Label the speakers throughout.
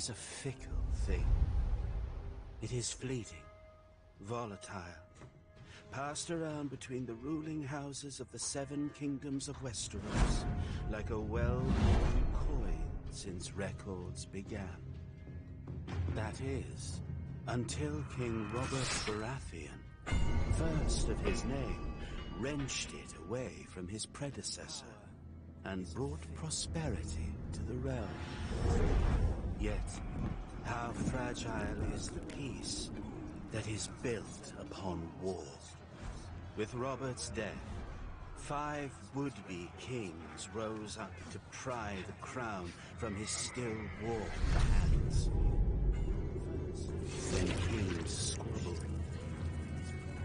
Speaker 1: is a fickle thing. It is fleeting, volatile, passed around between the ruling houses of the 7 kingdoms of Westeros, like a well-worn coin since records began. That is, until King Robert Baratheon, first of his name, wrenched it away from his predecessor and brought prosperity to the realm. Yet, how fragile is the peace that is built upon war? With Robert's death, 5 would-be kings rose up to pry the crown from his still warm hands. When kings squabble,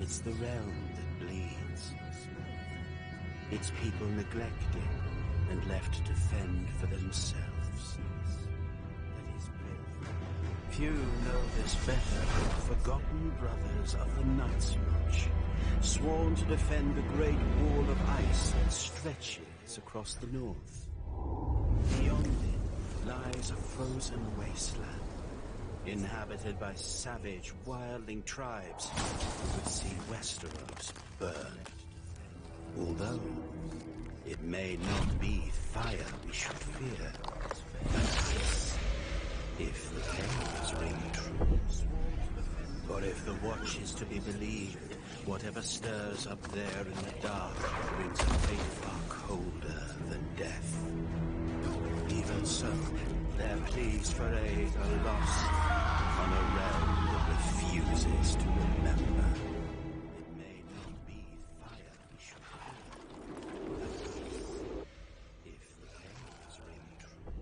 Speaker 1: it's the realm that bleeds. Its people neglected and left to fend for themselves. Few know this better than the forgotten brothers of the Night's Watch, sworn to defend the great wall of ice that stretches across the north. Beyond it lies a frozen wasteland, inhabited by savage, wildling tribes who would see Westeros burn. Although it may not be fire we should fear, but ice, if the tales ring true. For if the Watch is to be believed, whatever stirs up there in the dark brings a fate far colder than death. Even so, their pleas for aid are lost on a realm that refuses to remember. It may not be fire we should fear, if the tales ring true.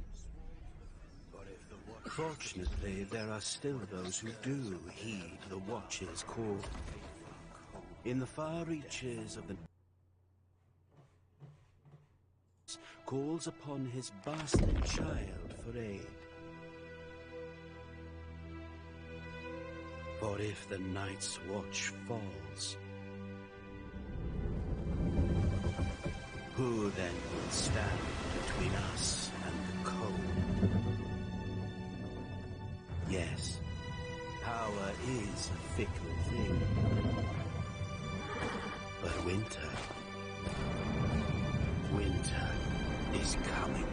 Speaker 1: For if the Watch... Fortunately, there are still those who do heed the Watch's call. In the far reaches of the calls upon his bastard child for aid. For if the Night's Watch falls, who then will stand between us and the cold? Yes, power is a fickle thing. But winter is coming.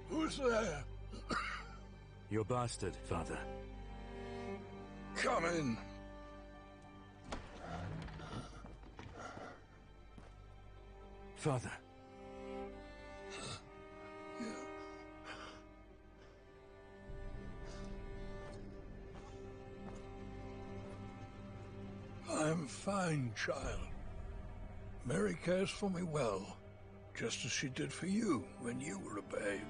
Speaker 2: Who's there?
Speaker 3: Your bastard, father.
Speaker 2: Come in.
Speaker 3: Father.
Speaker 2: I'm fine, child. Mary cares for me well, just as she did for you when you were a babe.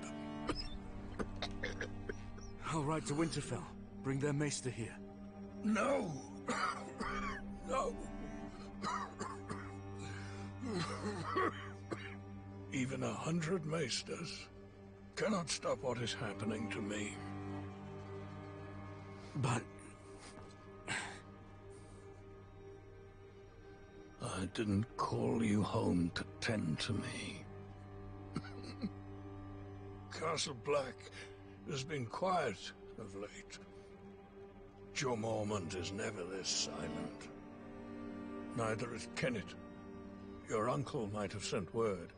Speaker 3: I'll ride to Winterfell. Bring their maester here.
Speaker 2: No! No! Even 100 maesters cannot stop what is happening to me.
Speaker 3: But...
Speaker 2: I didn't call you home to tend to me. Castle Black has been quiet of late. Joe Mormont is never this silent. Neither is Kennet. Your uncle might have sent word.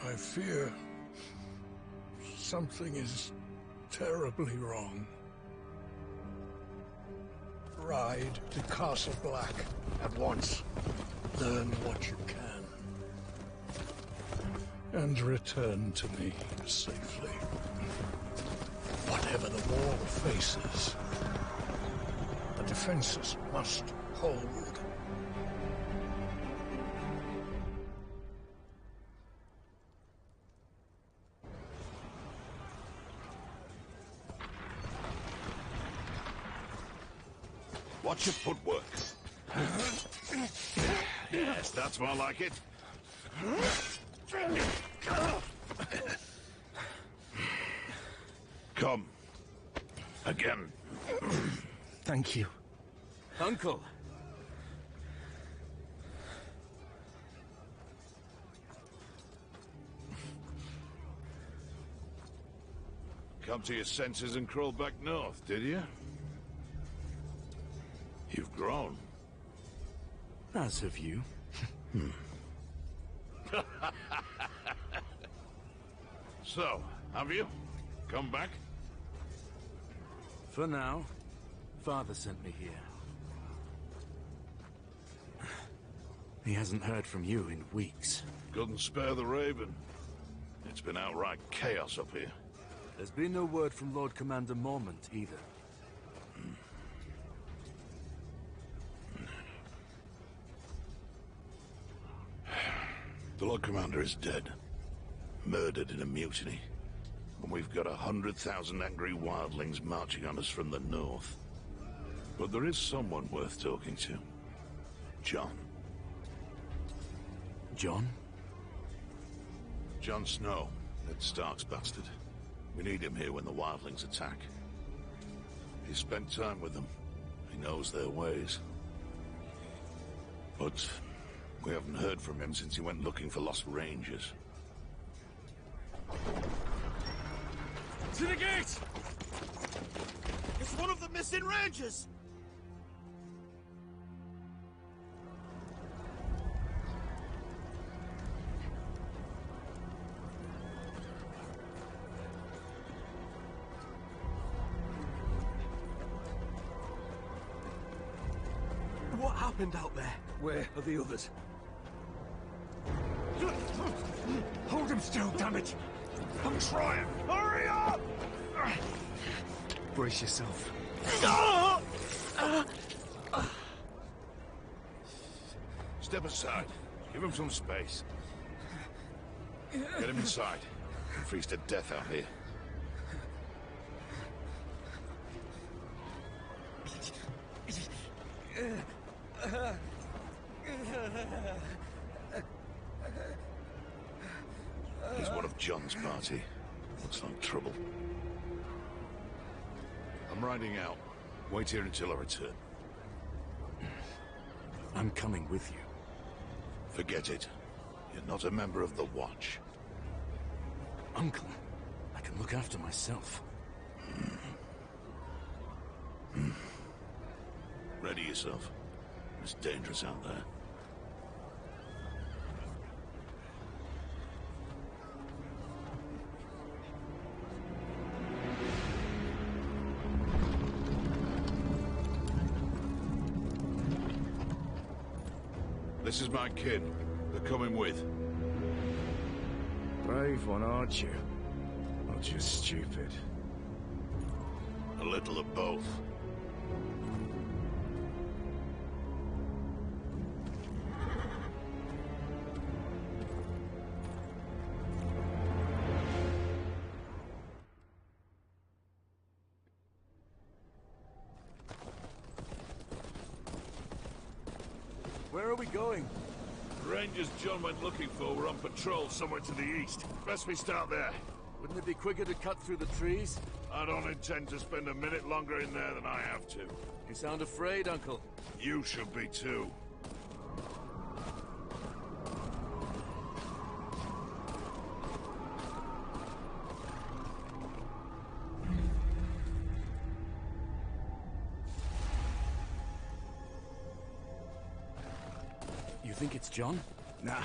Speaker 2: I fear something is terribly wrong. Ride to Castle Black at once. Learn what you can. And return to me safely. Whatever the wall faces, the defenses must hold.
Speaker 4: Watch your footwork. Yes, that's more like it. Come. Again.
Speaker 3: Thank you. Uncle!
Speaker 4: Come to your senses and crawl back north, did you? You've grown.
Speaker 3: As have you.
Speaker 4: So, have you? Come back?
Speaker 3: For now, Father sent me here. He hasn't heard from you in weeks.
Speaker 4: Couldn't spare the Raven. It's been outright chaos up here.
Speaker 3: There's been no word from Lord Commander Mormont either.
Speaker 4: The Lord Commander is dead. Murdered in a mutiny. And we've got 100,000 angry wildlings marching on us from the north. But there is someone worth talking to. Jon.
Speaker 3: Jon?
Speaker 4: Jon Snow, Ned Stark's bastard. We need him here when the wildlings attack. He spent time with them. He knows their ways. But we haven't heard from him since he went looking for lost rangers.
Speaker 1: To the gate! It's one of the missing rangers! What happened out there? Where are the others?
Speaker 2: Hold him still, damn it! I'm trying!
Speaker 1: Hurry up!
Speaker 3: Brace yourself.
Speaker 4: Step aside. Give him some space. Get him inside. He'll freeze to death out here. He's one of Jon's party. Looks like trouble. I'm riding out. Wait here until I return.
Speaker 3: I'm coming with you.
Speaker 4: Forget it. You're not a member of the Watch.
Speaker 3: Uncle, I can look after myself.
Speaker 4: Ready yourself. It's dangerous out there. This is my kid. They're coming with.
Speaker 5: Brave one, aren't you? Or just stupid?
Speaker 4: A little of both.
Speaker 3: Where are we going?
Speaker 4: Rangers John went looking for were on patrol somewhere to the east. Best we start there.
Speaker 3: Wouldn't it be quicker to cut through the trees?
Speaker 4: I don't intend to spend a minute longer in there than I have to.
Speaker 3: You sound afraid, Uncle.
Speaker 4: You should be too.
Speaker 3: You think it's John?
Speaker 5: Nah,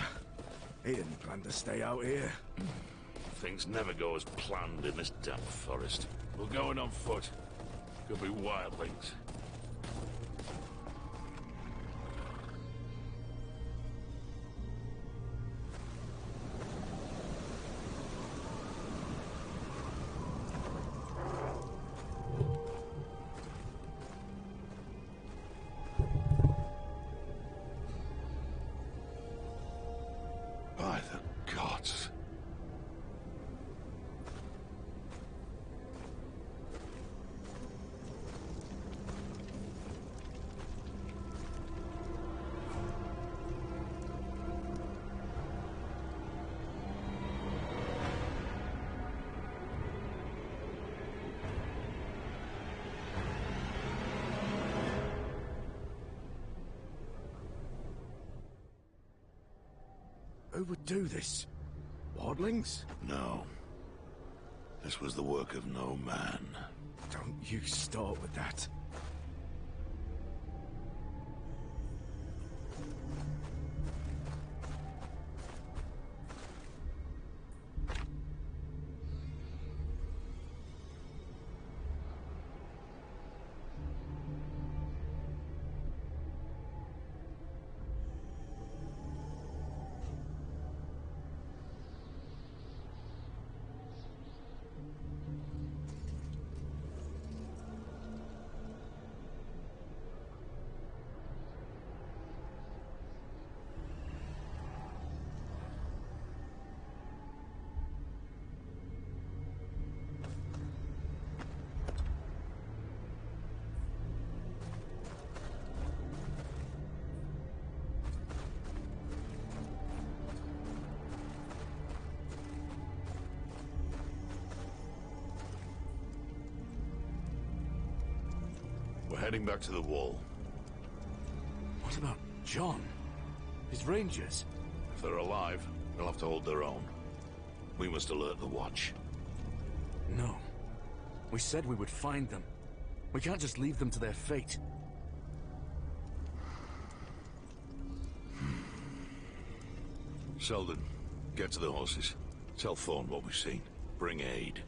Speaker 5: he didn't plan to stay out here.
Speaker 4: Things never go as planned in this damn forest. We're going on foot. Could be wildlings. By the gods.
Speaker 5: Who would do this? Wildlings?
Speaker 4: No. This was the work of no man.
Speaker 5: Don't you start with that.
Speaker 4: We're heading back to the wall.
Speaker 3: What about John? His rangers?
Speaker 4: If they're alive, they'll have to hold their own. We must alert the watch.
Speaker 3: No. We said we would find them. We can't just leave them to their fate.
Speaker 4: Selden, get to the horses. Tell Thorne what we've seen. Bring aid.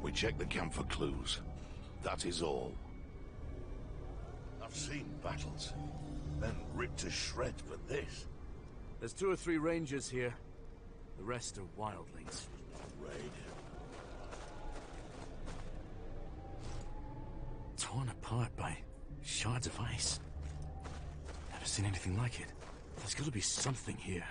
Speaker 4: We check the camp for clues. That is all.
Speaker 6: I've seen battles, then ripped to shreds, but this...
Speaker 3: There's 2 or 3 rangers here. The rest are wildlings.
Speaker 6: Raid.
Speaker 3: Torn apart by shards of ice. Never seen anything like it. There's got to be something here.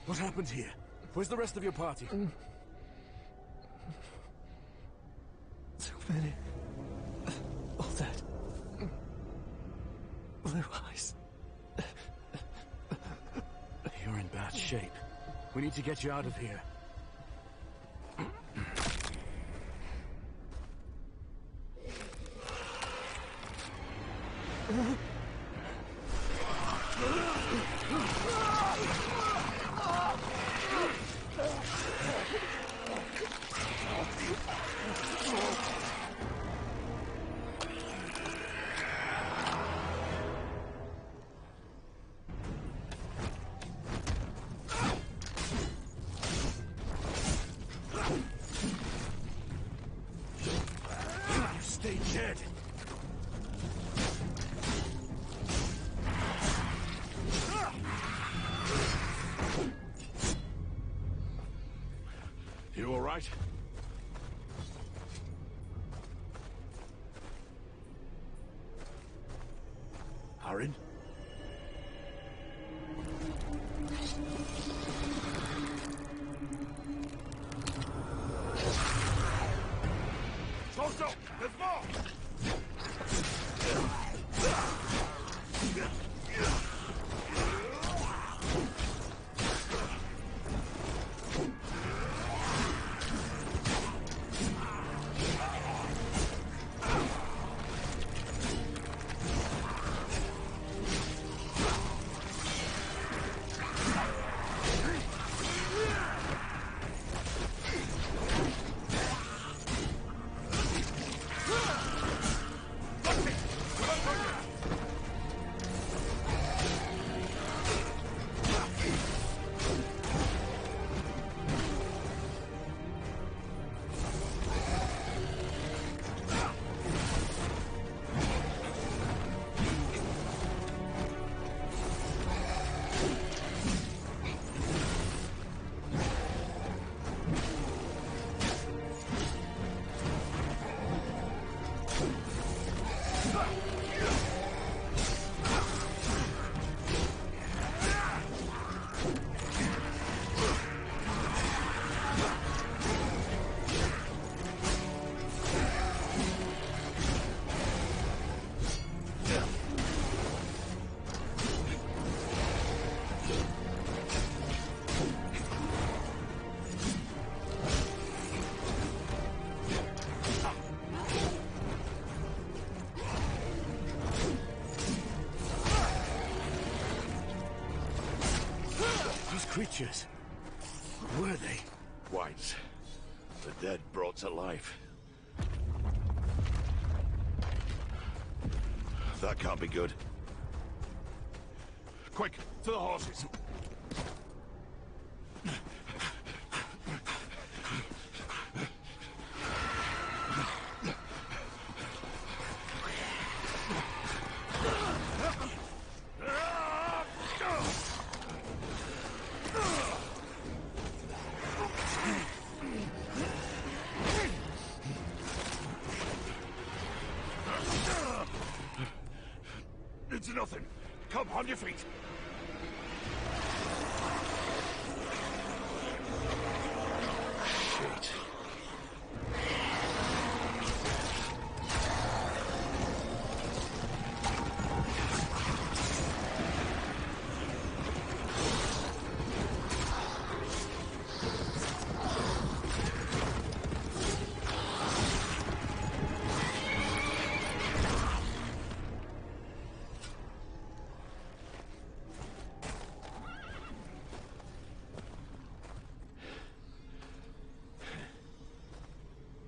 Speaker 3: What happened here? Where's the rest of your party?
Speaker 7: So many. All that. Blue eyes.
Speaker 3: You're in bad shape. We need to get you out of here.
Speaker 5: Stay dead.
Speaker 4: You all right? Harin?
Speaker 5: Stop! There's more!
Speaker 3: Creatures. What were they?
Speaker 4: Whites. The dead brought to life. That can't be good. Quick, to the horses. It's nothing. Come, on your feet. Shit.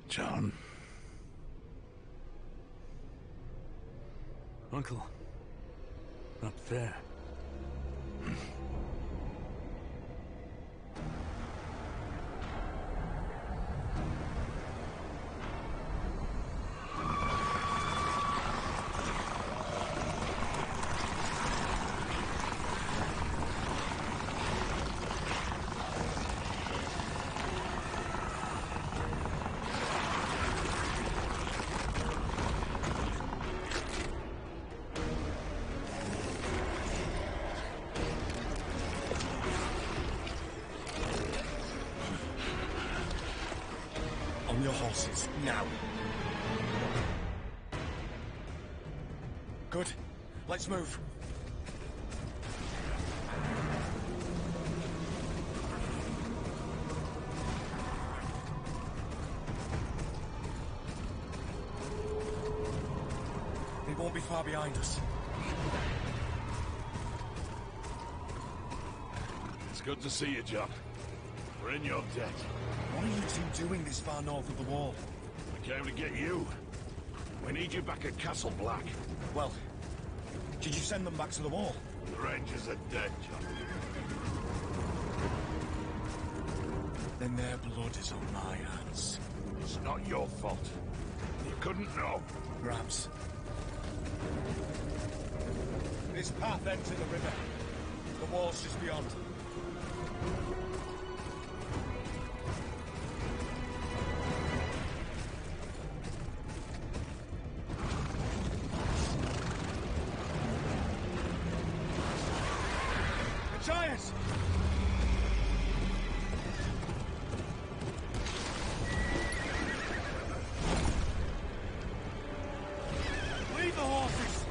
Speaker 4: John.
Speaker 3: Uncle. Up there.
Speaker 5: On your horses, now. Good. Let's move. They won't be far behind us.
Speaker 4: It's good to see you, John. We're in your debt.
Speaker 8: What are you two doing this far north of the wall?
Speaker 4: We came to get you. We need you back at Castle Black.
Speaker 8: Well, did you send them back to the wall?
Speaker 4: The Rangers are dead, John.
Speaker 8: Then their blood is on my hands.
Speaker 4: It's not your fault. You couldn't know.
Speaker 8: Perhaps. This path ends in the river. The wall's just beyond. The giants! Lead the horses!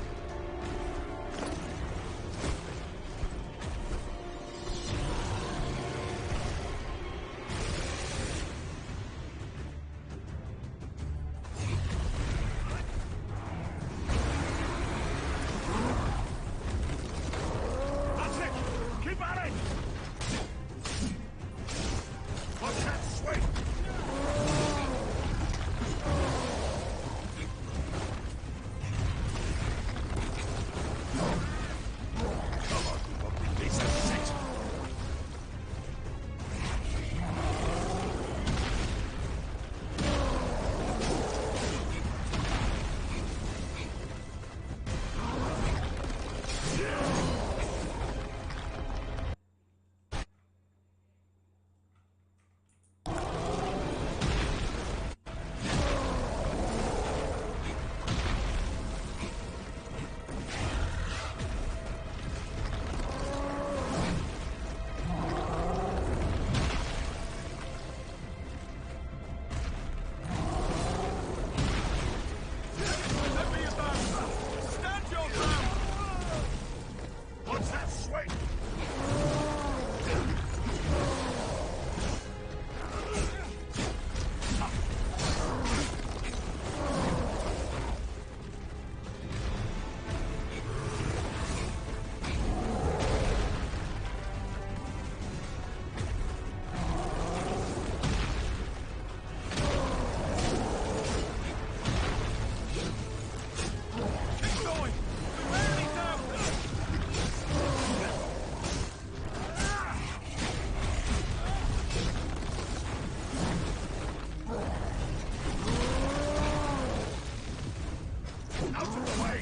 Speaker 4: That's it! Keep at it! Watch that swing! Come on, you ugly piece of shit!
Speaker 8: Stand your ground!
Speaker 4: Watch that swing!
Speaker 8: Keep going! We're barely down!
Speaker 4: Out of the way!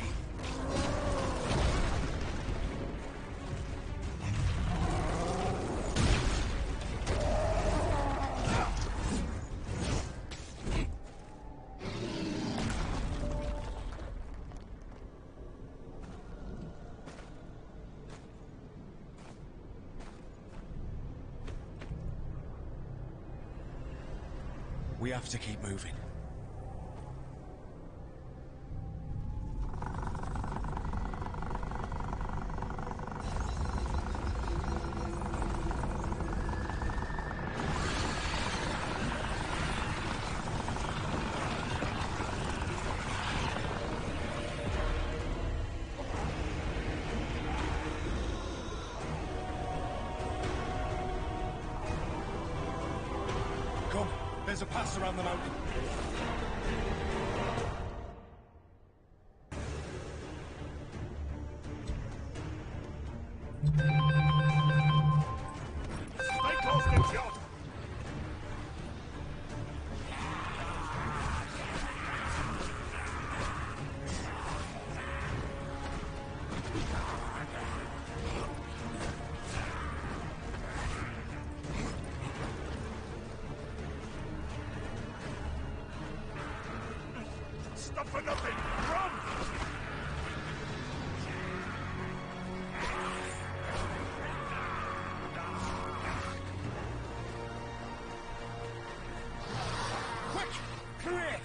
Speaker 8: We have to keep moving. Come, there's a pass around the mountain.
Speaker 4: Stay close to John! Stop for nothing! Run!
Speaker 8: Quick! Clear!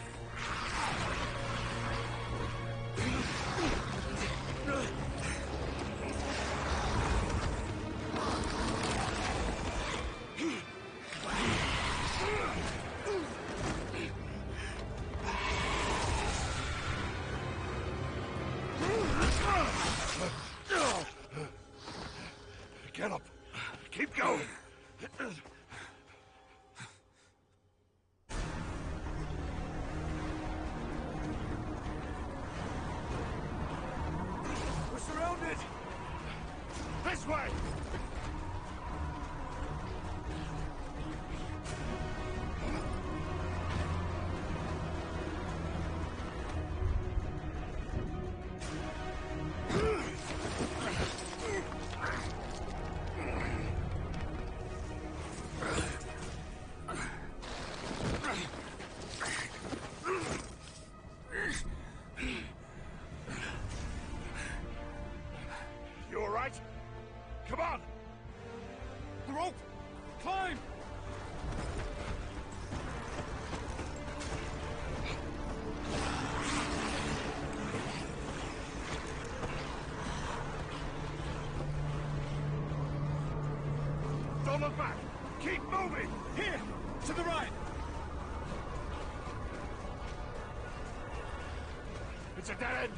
Speaker 6: look back! Keep moving!
Speaker 8: Here! To the right!
Speaker 6: It's a dead end!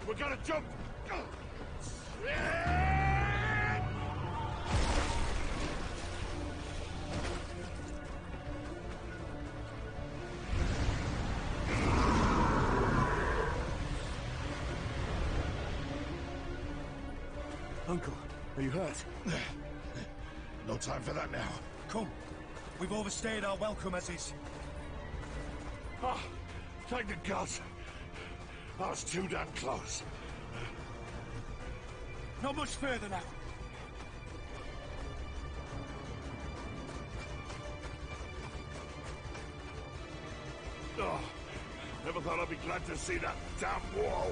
Speaker 6: We're gonna jump!
Speaker 3: Uncle, are you hurt?
Speaker 6: No time for that now.
Speaker 8: Come. We've overstayed our welcome as is.
Speaker 6: Ah, thank the gods. I was too damn close.
Speaker 8: Not much further now.
Speaker 6: Oh, never thought I'd be glad to see that damn wall.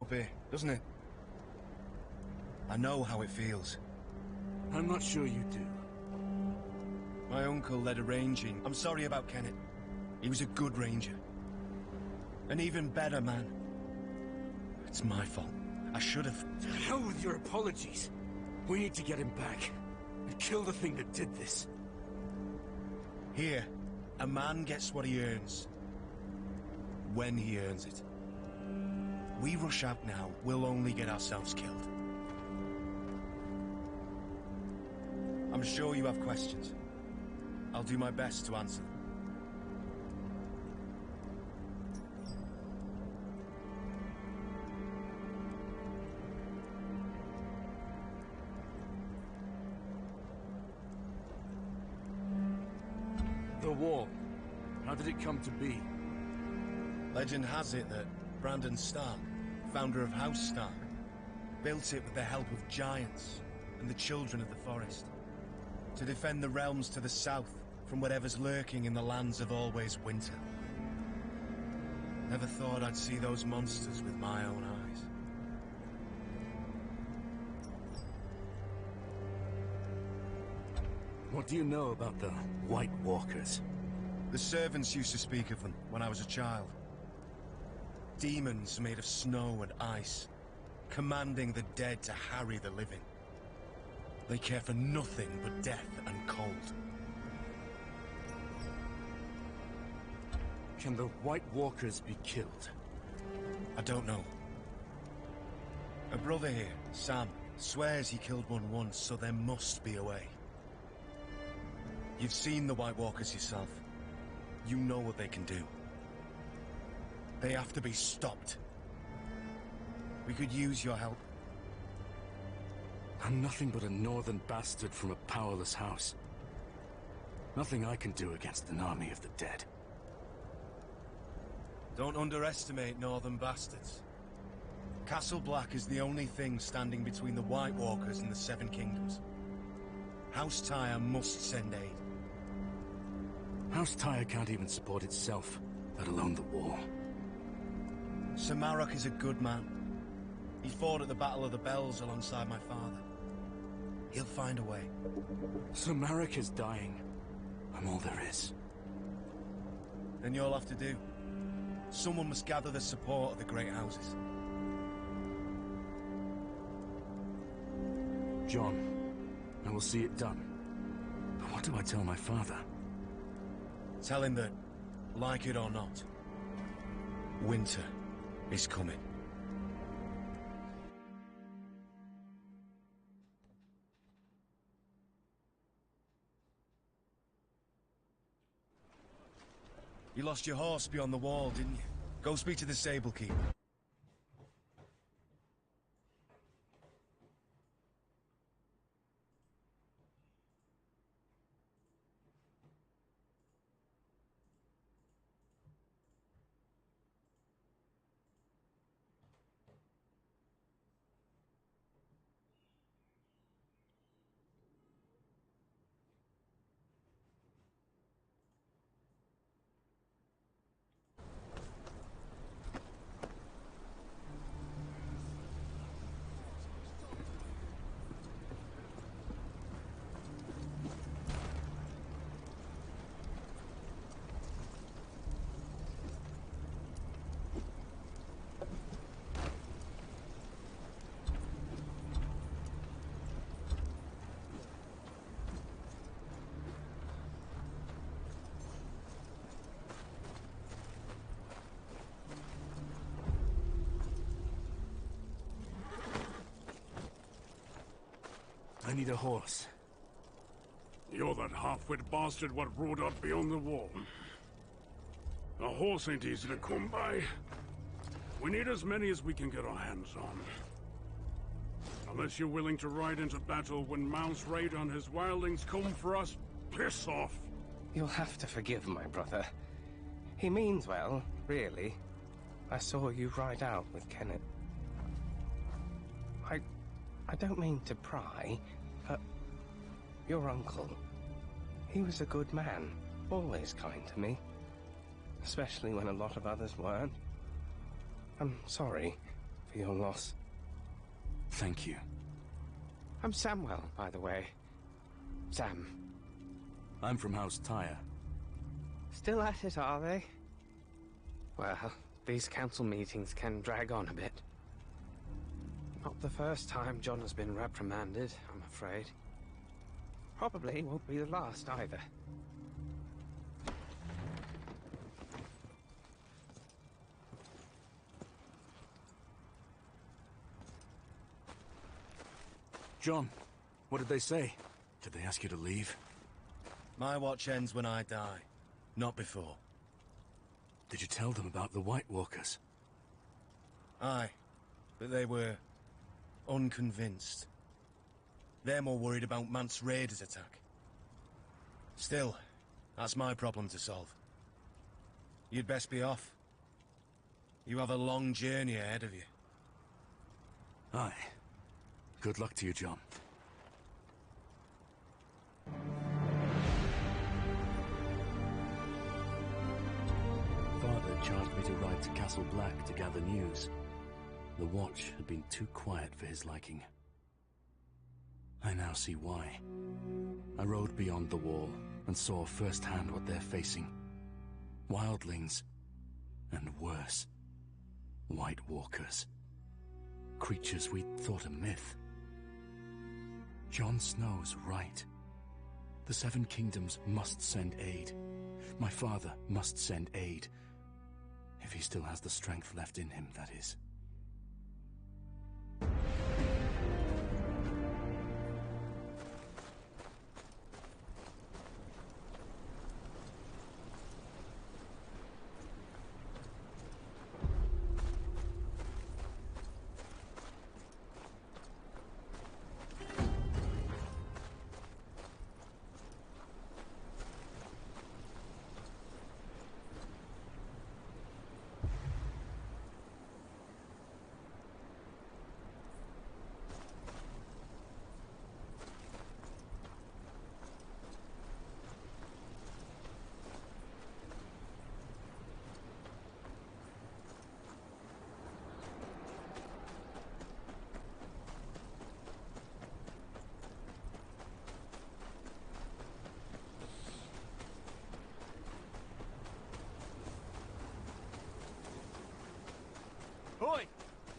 Speaker 8: Bit, doesn't it? I know how it feels.
Speaker 3: I'm not sure you do.
Speaker 8: My uncle led a ranging. I'm sorry about Kenneth. He was a good ranger. An even better man. It's my fault. I should have...
Speaker 3: To hell with your apologies. We need to get him back. And kill the thing that did this.
Speaker 8: Here, a man gets what he earns. When he earns it. We rush out now, we'll only get ourselves killed. I'm sure you have questions. I'll do my best to answer them.
Speaker 3: The wall. How did it come to be?
Speaker 8: Legend has it that Brandon Stark, founder of House Stark, built it with the help of giants and the children of the forest, to defend the realms to the south from whatever's lurking in the lands of always winter. Never thought I'd see those monsters with my own eyes.
Speaker 3: What do you know about the White Walkers?
Speaker 8: The servants used to speak of them when I was a child. Demons made of snow and ice, commanding the dead to harry the living. They care for nothing but death and cold.
Speaker 3: Can the White Walkers be killed?
Speaker 8: I don't know. A brother here, Sam, swears he killed one once, so there must be a way. You've seen the White Walkers yourself. You know what they can do. They have to be stopped. We could use your help.
Speaker 3: I'm nothing but a northern bastard from a powerless house. Nothing I can do against an army of the dead.
Speaker 8: Don't underestimate northern bastards. Castle Black is the only thing standing between the White Walkers and the Seven Kingdoms. House Tyre must send aid.
Speaker 3: House Tyre can't even support itself. let alone the war.
Speaker 8: Sir Marok is a good man. He fought at the Battle of the Bells alongside my father. He'll find a way.
Speaker 3: Sir Marek is dying. I'm all there is.
Speaker 8: Then you'll have to do. Someone must gather the support of the great houses.
Speaker 3: John, I will see it done. But what do I tell my father?
Speaker 8: Tell him that, like it or not, winter is coming. You lost your horse beyond the wall, didn't you? Go speak to the stable keeper.
Speaker 3: I need a horse.
Speaker 9: You're that half-wit bastard what rode up beyond the wall. A horse ain't easy to come by. We need as many as we can get our hands on. Unless you're willing to ride into battle when Mount's raid on his wildlings come for us, piss off.
Speaker 10: You'll have to forgive my brother. He means well, really. I saw you ride out with Kennet. I don't mean to pry, but your uncle, he was a good man, always kind to me, especially when a lot of others weren't. I'm sorry for your loss.
Speaker 3: Thank you.
Speaker 10: I'm Samwell, by the way. Sam.
Speaker 3: I'm from House Tyre.
Speaker 10: Still at it, are they? Well, these council meetings can drag on a bit. Not the first time John has been reprimanded, I'm afraid. Probably won't be the last either.
Speaker 3: John, what did they say? Did they ask you to leave?
Speaker 8: My watch ends when I die, not before.
Speaker 3: Did you tell them about the White Walkers?
Speaker 8: Aye, but they were unconvinced. They're more worried about Mance Raider's attack. Still, that's my problem to solve. You'd best be off. You have a long journey ahead of you.
Speaker 3: Aye. Good luck to you, John. Father charged me to ride to Castle Black to gather news. The Watch had been too quiet for his liking. I now see why. I rode beyond the wall and saw firsthand what they're facing. Wildlings, and worse, White Walkers. Creatures we'd thought a myth. Jon Snow's right. The Seven Kingdoms must send aid. My father must send aid. If he still has the strength left in him, that is.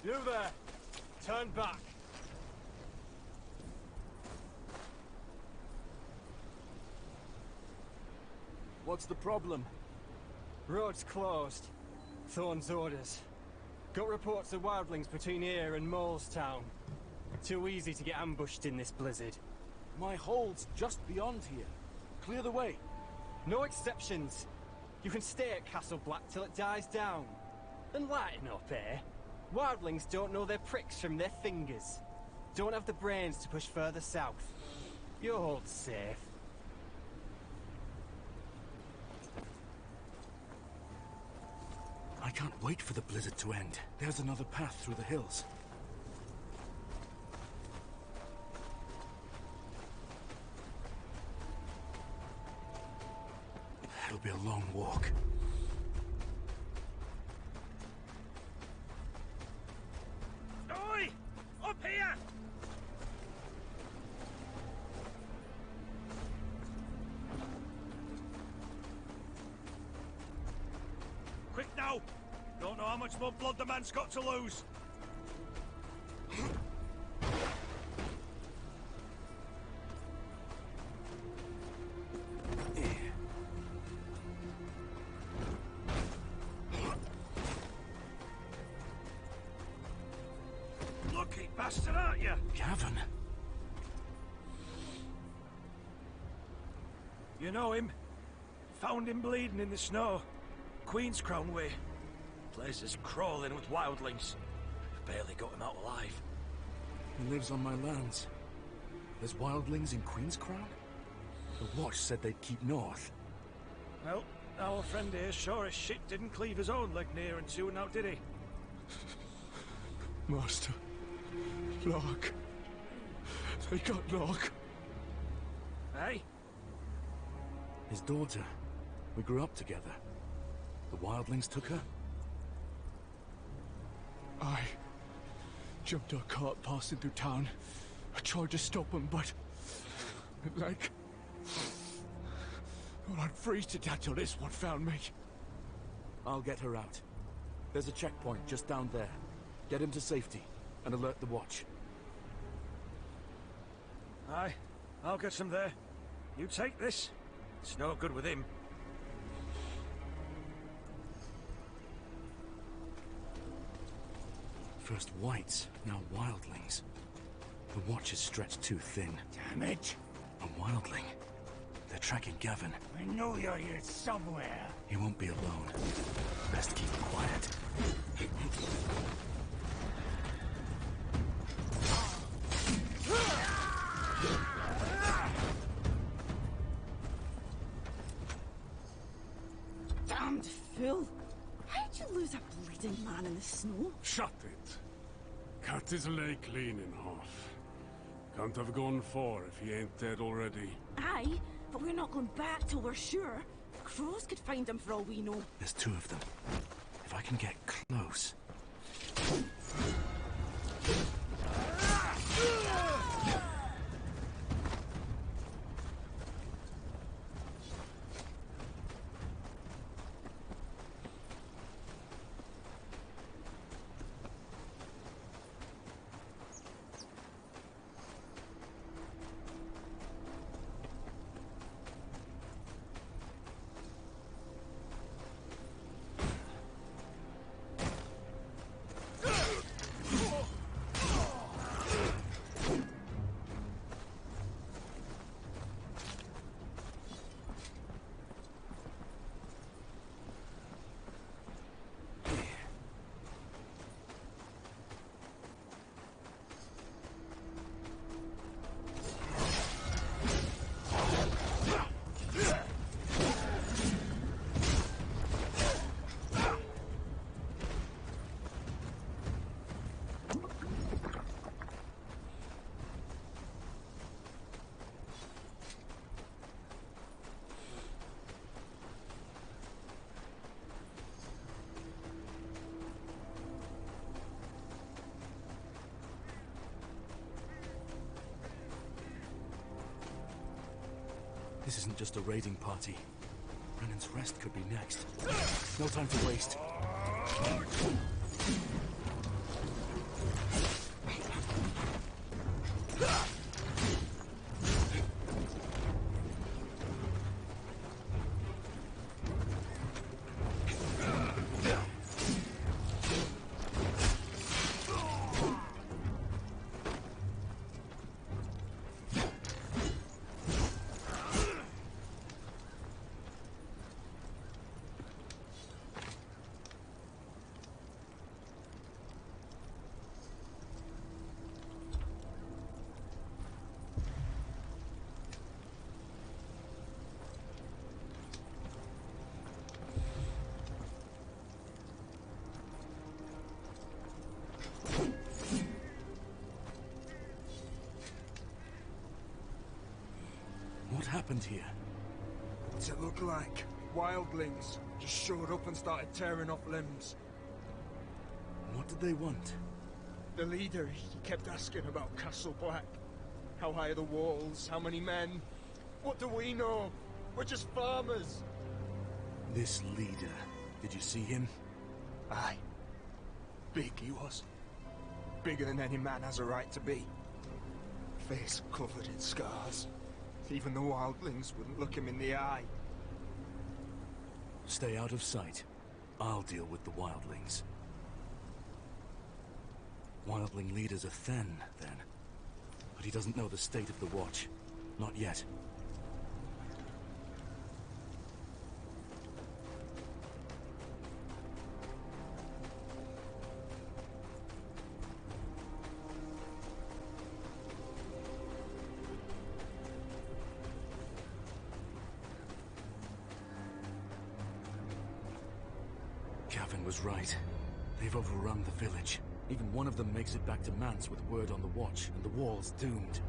Speaker 7: You there! Turn back!
Speaker 3: What's the problem?
Speaker 7: Road's closed. Thorn's orders. Got reports of wildlings between here and Molestown. Too easy to get ambushed in this blizzard.
Speaker 3: My hold's just beyond here. Clear the way.
Speaker 7: No exceptions. You can stay at Castle Black till it dies down. And lighten up, eh? Wildlings don't know their pricks from their fingers. Don't have the brains to push further south. Your hold's safe.
Speaker 3: I can't wait for the blizzard to end. There's another path through the hills. It'll be a long walk.
Speaker 11: Oi! Up here! Quick now! Don't know how much more blood the man's got to lose. Lucky bastard, aren't you?
Speaker 3: Gavin?
Speaker 11: You know him? Found him bleeding in the snow. Queen's Crown way. Place is crawling with wildlings. Barely got him out alive.
Speaker 3: He lives on my lands. There's wildlings in Queen's Crown? The Watch said they'd keep north.
Speaker 11: Well, our friend here sure as shit didn't cleave his own leg near and soon out, did he?
Speaker 5: Master. Locke. They got Locke.
Speaker 11: Hey?
Speaker 3: His daughter. We grew up together. The wildlings took her?
Speaker 5: I jumped a cart passing through town. I tried to stop him, but... like... well, I'd freeze to death till this one found me.
Speaker 3: I'll get her out. There's a checkpoint just down there. Get him to safety, and alert the Watch.
Speaker 11: Aye, I'll get some there. You take this. It's no good with him.
Speaker 3: First whites, now wildlings. The Watch is stretched too thin.
Speaker 12: Damn it!
Speaker 3: A wildling. They're tracking Gavin.
Speaker 12: I know you're here somewhere.
Speaker 3: He won't be alone. Best keep quiet.
Speaker 13: Damned fool! How'd you lose a bleeding man in the snow?
Speaker 9: Shut it. Cut his leg clean in half. Can't have gone far if he ain't dead already.
Speaker 13: Aye, but we're not going back till we're sure. Crows could find him for all we know.
Speaker 3: There's two of them. If I can get close... This isn't just a raiding party. Brennan's Rest could be next. No time to waste. happened here?
Speaker 5: What's it look like? Wildlings just showed up and started tearing off limbs.
Speaker 3: What did they want?
Speaker 5: The leader, he kept asking about Castle Black. How high are the walls? How many men? What do we know? We're just farmers.
Speaker 3: This leader, did you see him?
Speaker 5: Aye. Big he was. Bigger than any man has a right to be. Face covered in scars. Even the wildlings wouldn't look him in the eye.
Speaker 3: Stay out of sight. I'll deal with the wildlings. Wildling leaders are thin, then. But he doesn't know the state of the Watch. Not yet. Cavan was right. They've overrun the village. Even one of them makes it back to Mance with word on the Watch, and the wall's doomed.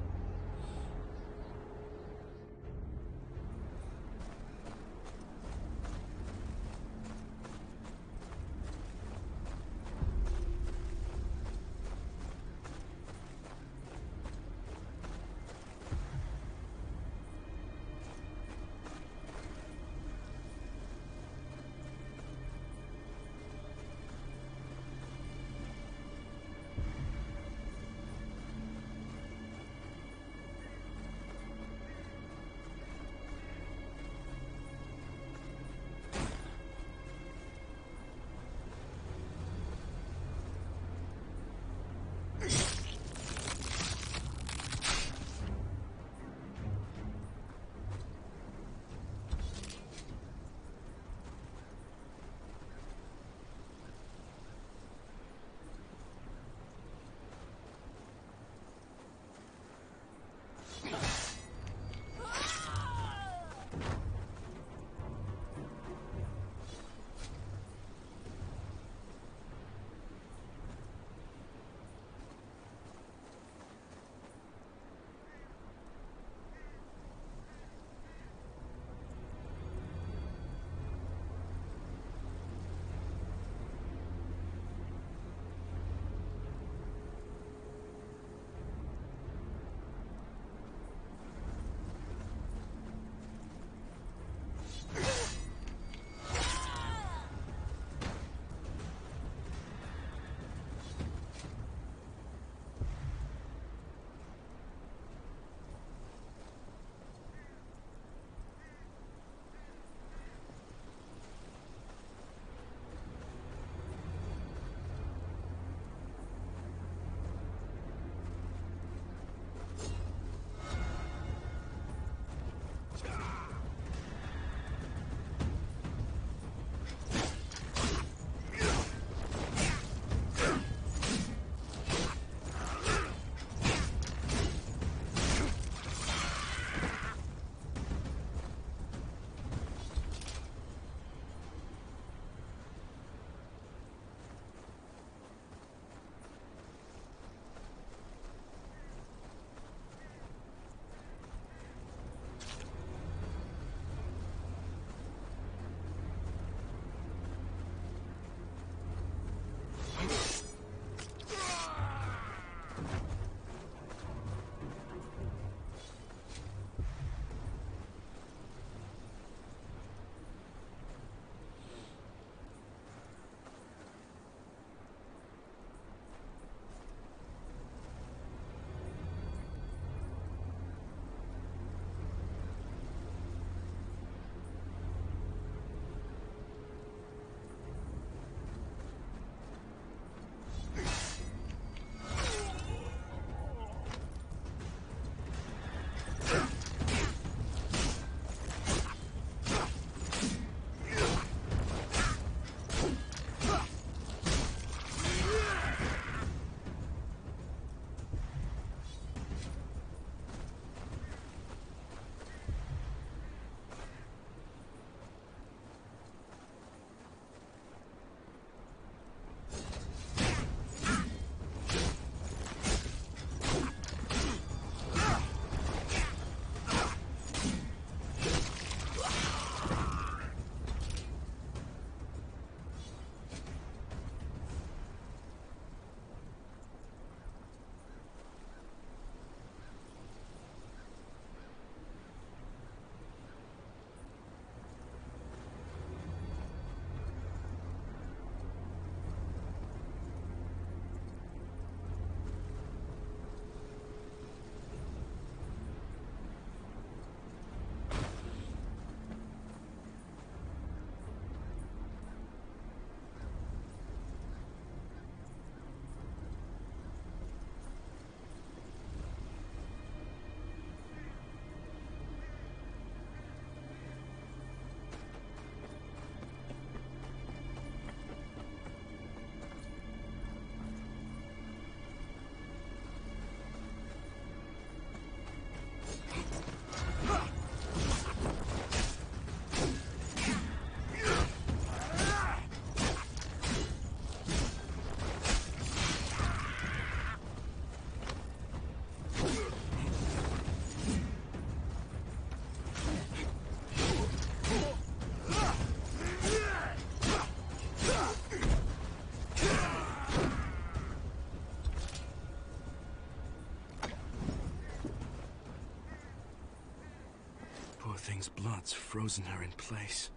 Speaker 3: thing's blood's frozen her in place.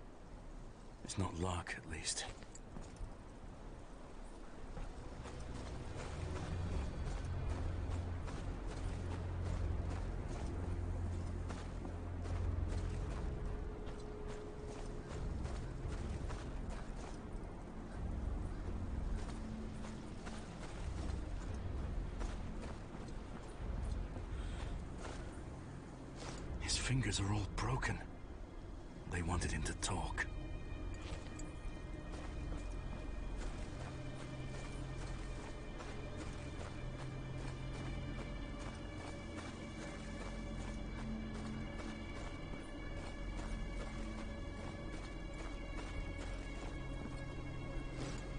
Speaker 3: It's not luck, at least. His fingers are all broken. They wanted him to talk.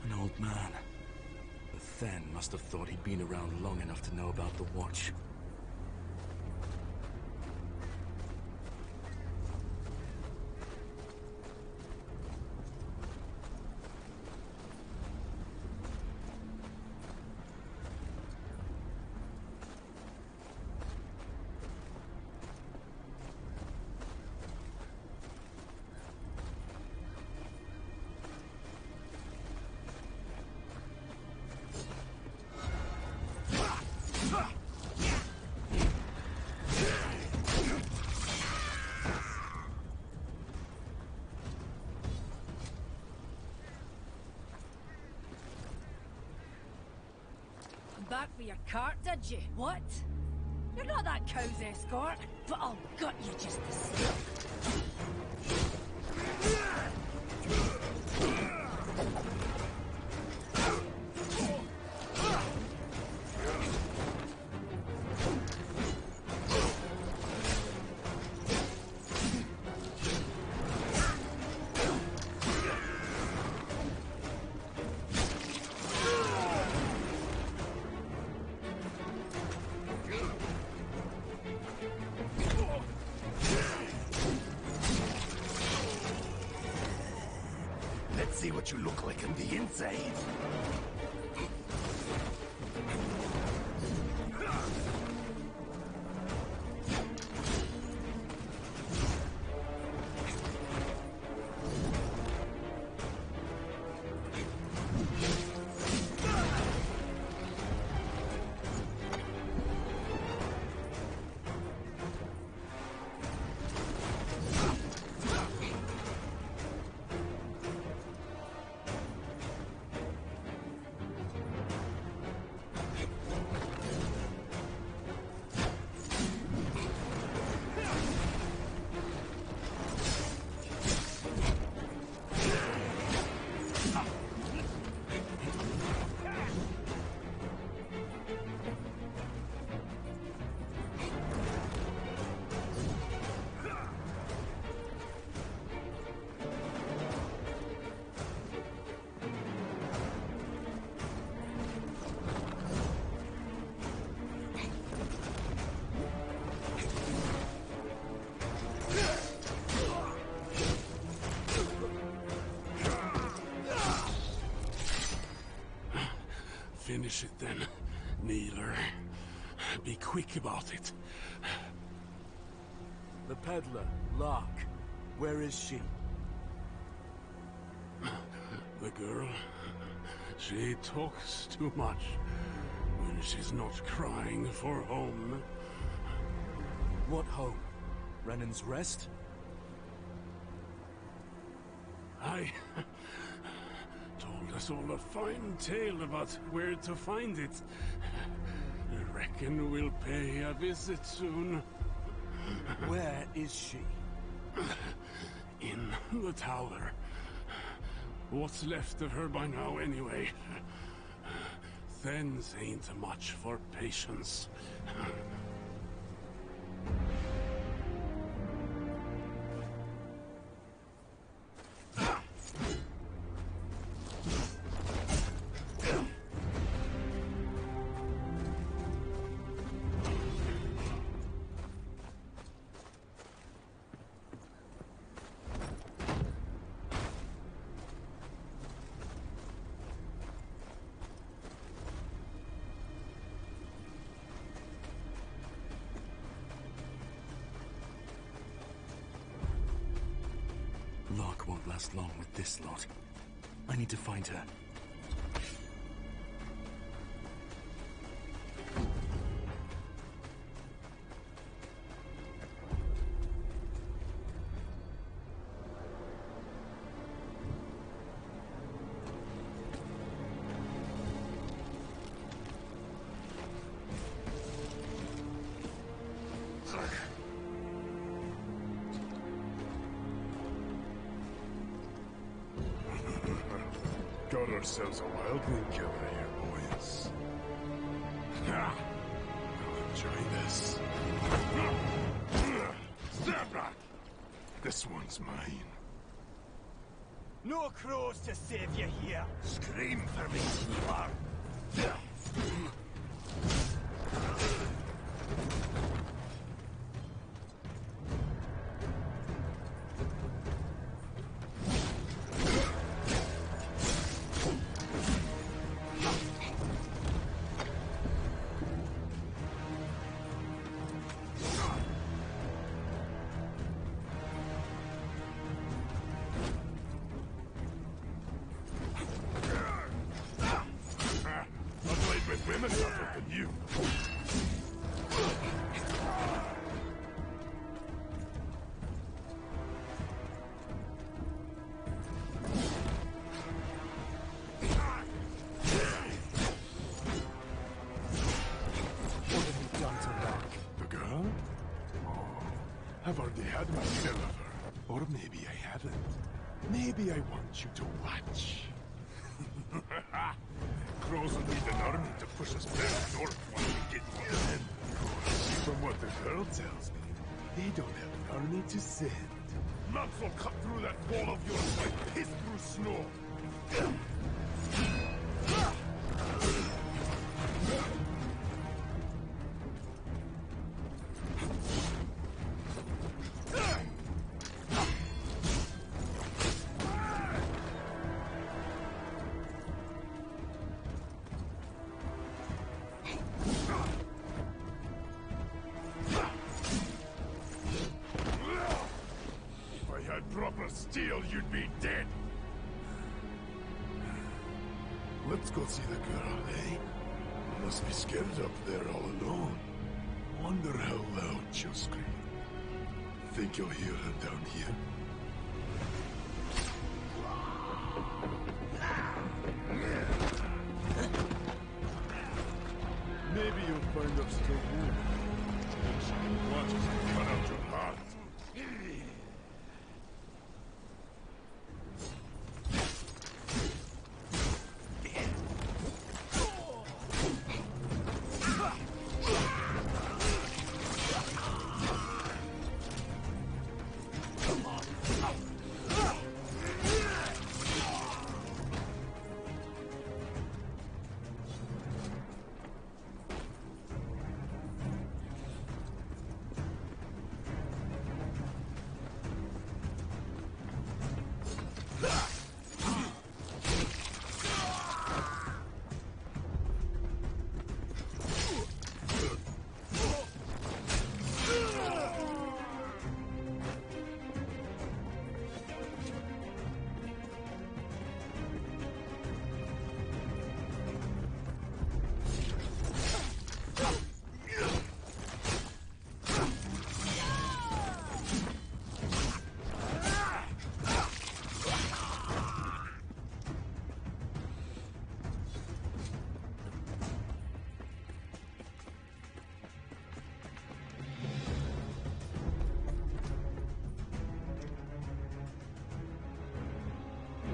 Speaker 3: An old man. The Then must have thought he'd been around long enough to know about the Watch.
Speaker 13: Back for your cart, did you? What? You're not that cow's escort, but I'll gut you just the same.
Speaker 6: Let's see what you look like on the inside.
Speaker 9: Finish it then, Kneeler. Be quick about it.
Speaker 1: The peddler, Lark. Where is she?
Speaker 9: The girl, she talks too much when she's not crying for home.
Speaker 1: What home? Renan's Rest?
Speaker 9: I told us all a fine tale about where to find it. Reckon we'll pay a visit soon.
Speaker 1: Where is she?
Speaker 9: In the tower. What's left of her by now, anyway? Thenns ain't much for patience.
Speaker 3: last long with this lot. I need to find her.
Speaker 14: Got ourselves a wildling killer here, boys. Ha! I'll enjoy this. Stand back! This one's mine.
Speaker 12: No crows to save you here.
Speaker 6: Scream for me, Sneeper.
Speaker 14: Women tougher than you.
Speaker 12: What have you done to Locke?
Speaker 14: The girl? Oh, I've already had my fill of her. Or maybe I haven't. Maybe I want you to watch. Crows will need an army to push us back north once we get more in. From what the girl tells me, they don't have an army to send. Nuts will cut through that wall of yours like piss through snow. Proper steel, you'd be dead. Let's go see the girl, eh? Must be scared up there all alone. Wonder how loud she'll scream. Think you'll hear her down here? Maybe you'll find us still warm. Watch as I cut out your heart.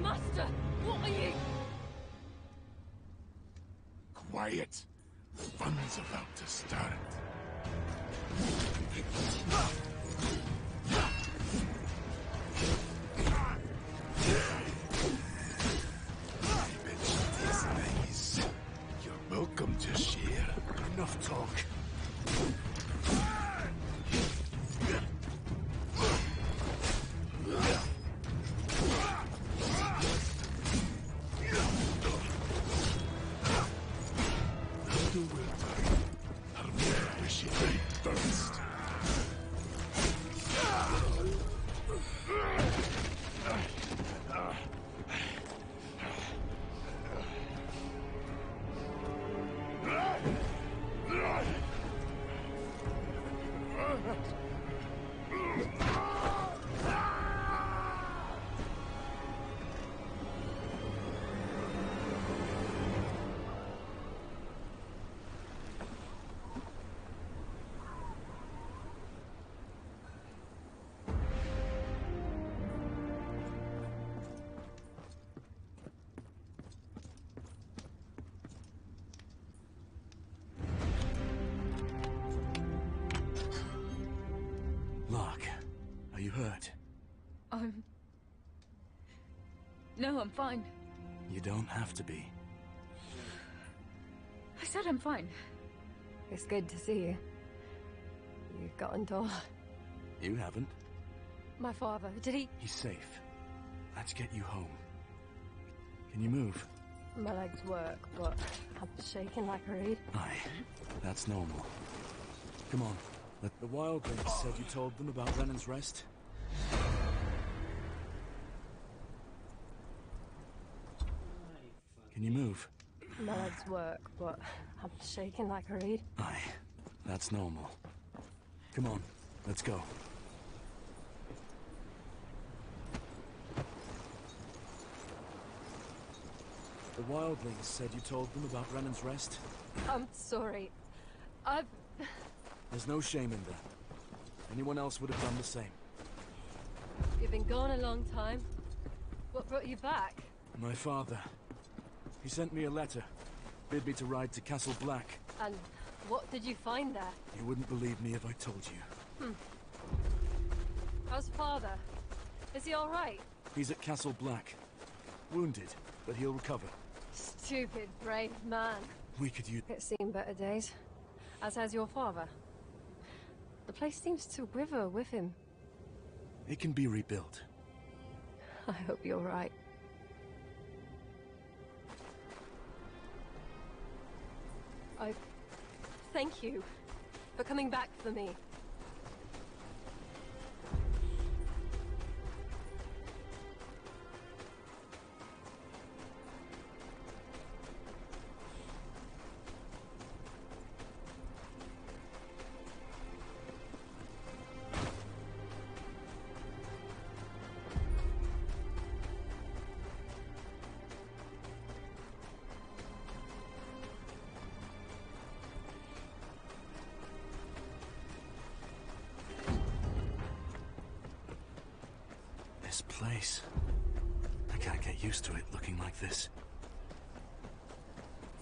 Speaker 13: Master, what are you?
Speaker 14: Quiet. The fun's about to start. You're welcome to share.
Speaker 12: Enough talk.
Speaker 3: you hurt?
Speaker 15: No, I'm fine.
Speaker 3: You don't have to be.
Speaker 15: I said I'm fine.
Speaker 16: It's good to see you. You've gotten tall.
Speaker 3: You haven't.
Speaker 16: My father, did he?
Speaker 3: He's safe. Let's get you home. Can you move?
Speaker 16: My legs work, but I'm shaking like a reed.
Speaker 3: Aye, that's normal. Come on. The wildlings said you told them about Renan's Rest? Can you move?
Speaker 16: My legs work, but I'm shaking like a reed.
Speaker 3: Aye, that's normal. Come on, let's go. The wildlings said you told them about Renan's Rest?
Speaker 16: I'm sorry.
Speaker 3: There's no shame in that. Anyone else would have done the same.
Speaker 16: You've been gone a long time. What brought you back?
Speaker 3: My father. He sent me a letter. Bid me to ride to Castle Black.
Speaker 16: And what did you find there?
Speaker 3: You wouldn't believe me if I told you.
Speaker 16: How's father? Is he alright?
Speaker 3: He's at Castle Black. Wounded, but he'll recover.
Speaker 16: Stupid, brave man.
Speaker 3: We could use...
Speaker 16: It's seen better days. As has your father. The place seems to wither with him.
Speaker 3: It can be rebuilt.
Speaker 16: I hope you're right. I thank you for coming back for me.
Speaker 3: This place. I can't get used to it looking like this.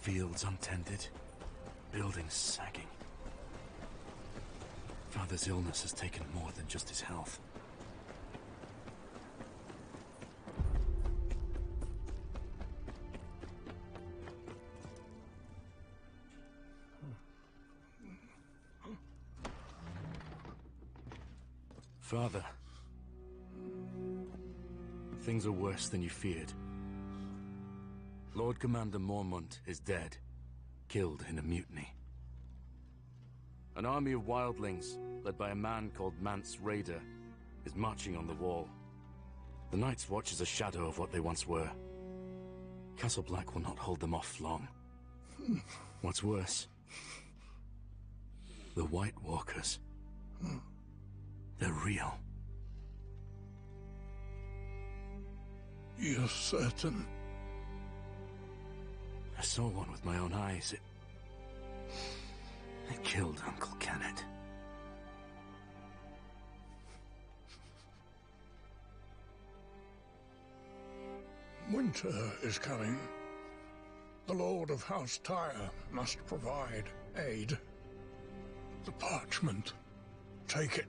Speaker 3: Fields untended. Buildings sagging. Father's illness has taken more than just his health. Father. Things are worse than you feared. Lord Commander Mormont is dead, killed in a mutiny. An army of wildlings, led by a man called Mance Rayder, is marching on the wall. The Night's Watch is a shadow of what they once were. Castle Black will not hold them off long. What's worse, the White Walkers. They're real.
Speaker 2: You're certain?
Speaker 3: I saw one with my own eyes. It killed Uncle Kenneth.
Speaker 2: Winter is coming. The Lord of House Tyre must provide aid. The parchment. Take it.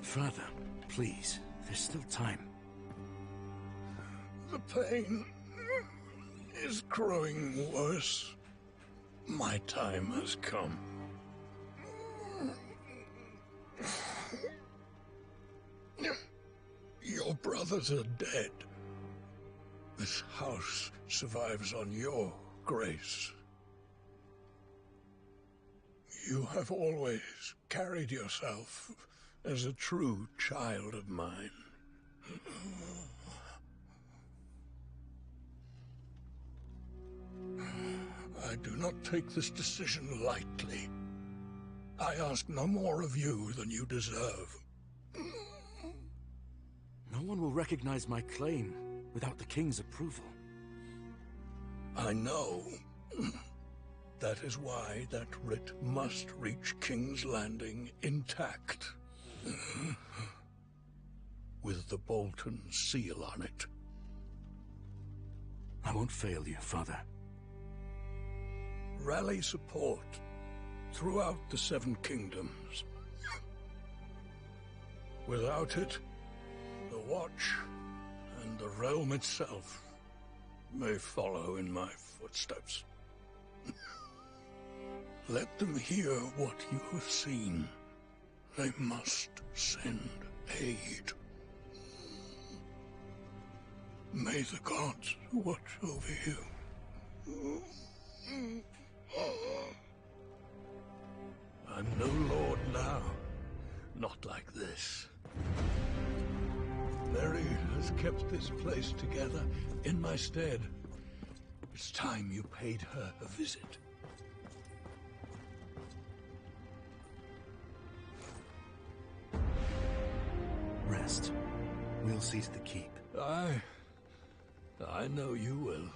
Speaker 3: Father, please, there's still time.
Speaker 2: The pain is growing worse. My time has come. Your brothers are dead. This house survives on your grace. You have always carried yourself as a true child of mine. I do not take this decision lightly. I ask no more of you than you deserve.
Speaker 3: No one will recognize my claim without the King's approval.
Speaker 2: I know. That is why that writ must reach King's Landing intact. with the Bolton seal on it.
Speaker 3: I won't fail you, Father.
Speaker 2: Rally support throughout the Seven Kingdoms. Without it, the Watch and the realm itself may follow in my footsteps. Let them hear what you have seen. They must send aid. May the gods watch over you. I'm no lord now. Not like this. Mary has kept this place together in my stead. It's time you paid her a visit.
Speaker 3: Rest. We'll seize the keep.
Speaker 2: I know you will.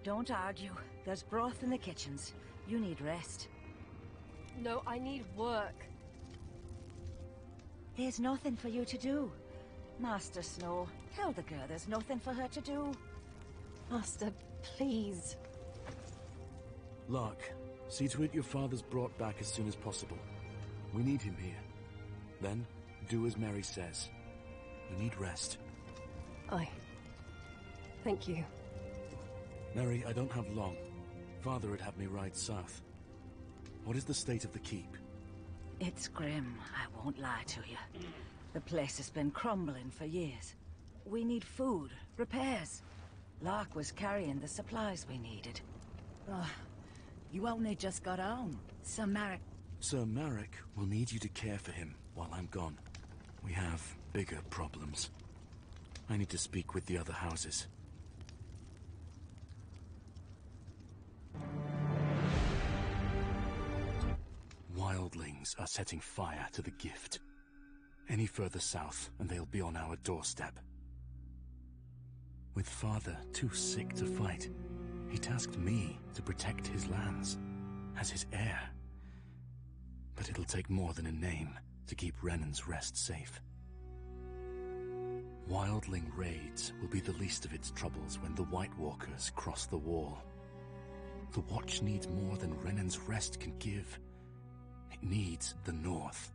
Speaker 17: Don't argue. There's broth in the kitchens. You need rest.
Speaker 16: No, I need work.
Speaker 17: There's nothing for you to do. Master Snow, tell the girl there's nothing for her to do.
Speaker 16: Master, please.
Speaker 3: Lark, see to it your father's brought back as soon as possible. We need him here. Then, do as Mary says. You need rest.
Speaker 16: Thank you.
Speaker 3: Mary, I don't have long. Father had had me ride south. What is the state of the keep?
Speaker 17: It's grim, I won't lie to you. The place has been crumbling for years. We need food, repairs. Lark was carrying the supplies we needed. You only just got home. Sir Marek...
Speaker 3: Sir Marek will need you to care for him while I'm gone. We have bigger problems. I need to speak with the other houses. Wildlings are setting fire to the gift. Any further south, and they'll be on our doorstep. With Father too sick to fight, he tasked me to protect his lands, as his heir. But it'll take more than a name to keep Renan's Rest safe. Wildling raids will be the least of its troubles when the White Walkers cross the wall. The Watch needs more than Renan's Rest can give. It needs the North.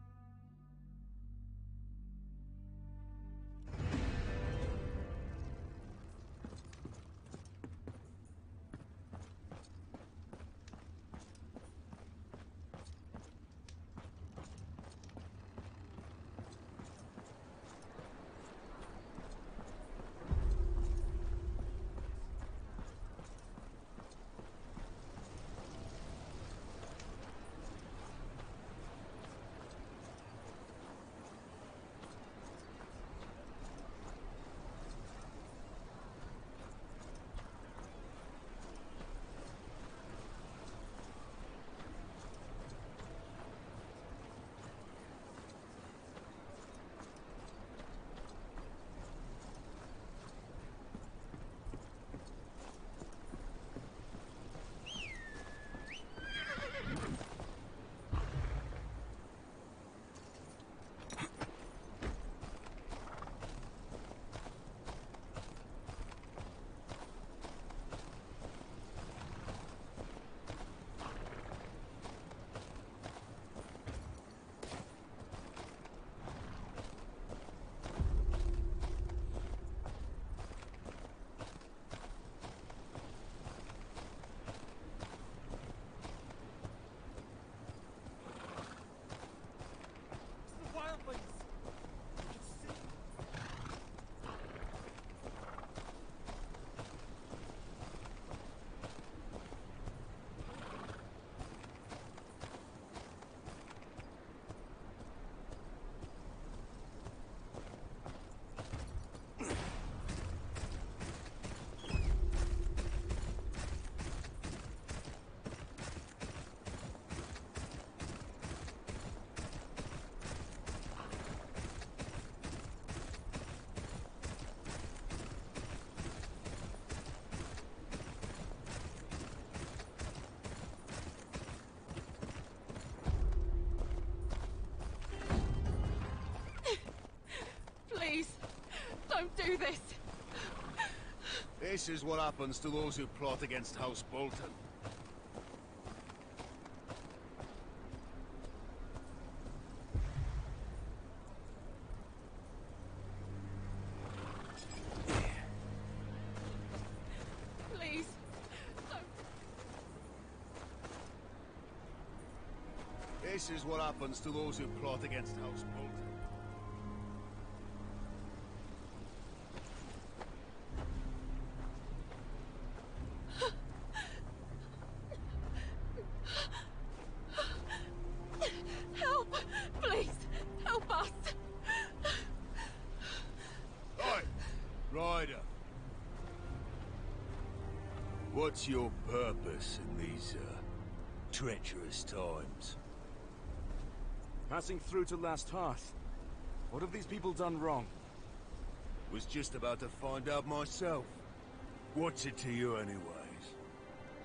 Speaker 6: This is what happens to those who plot against House Bolton.
Speaker 13: Please, don't.
Speaker 6: This is what happens to those who plot against House Bolton.
Speaker 13: Help! Please, help us!
Speaker 6: Oi! Ryder. What's your purpose in these, treacherous times?
Speaker 3: Passing through to Last Hearth. What have these people done wrong?
Speaker 6: Was just about to find out myself. What's it to you anyways?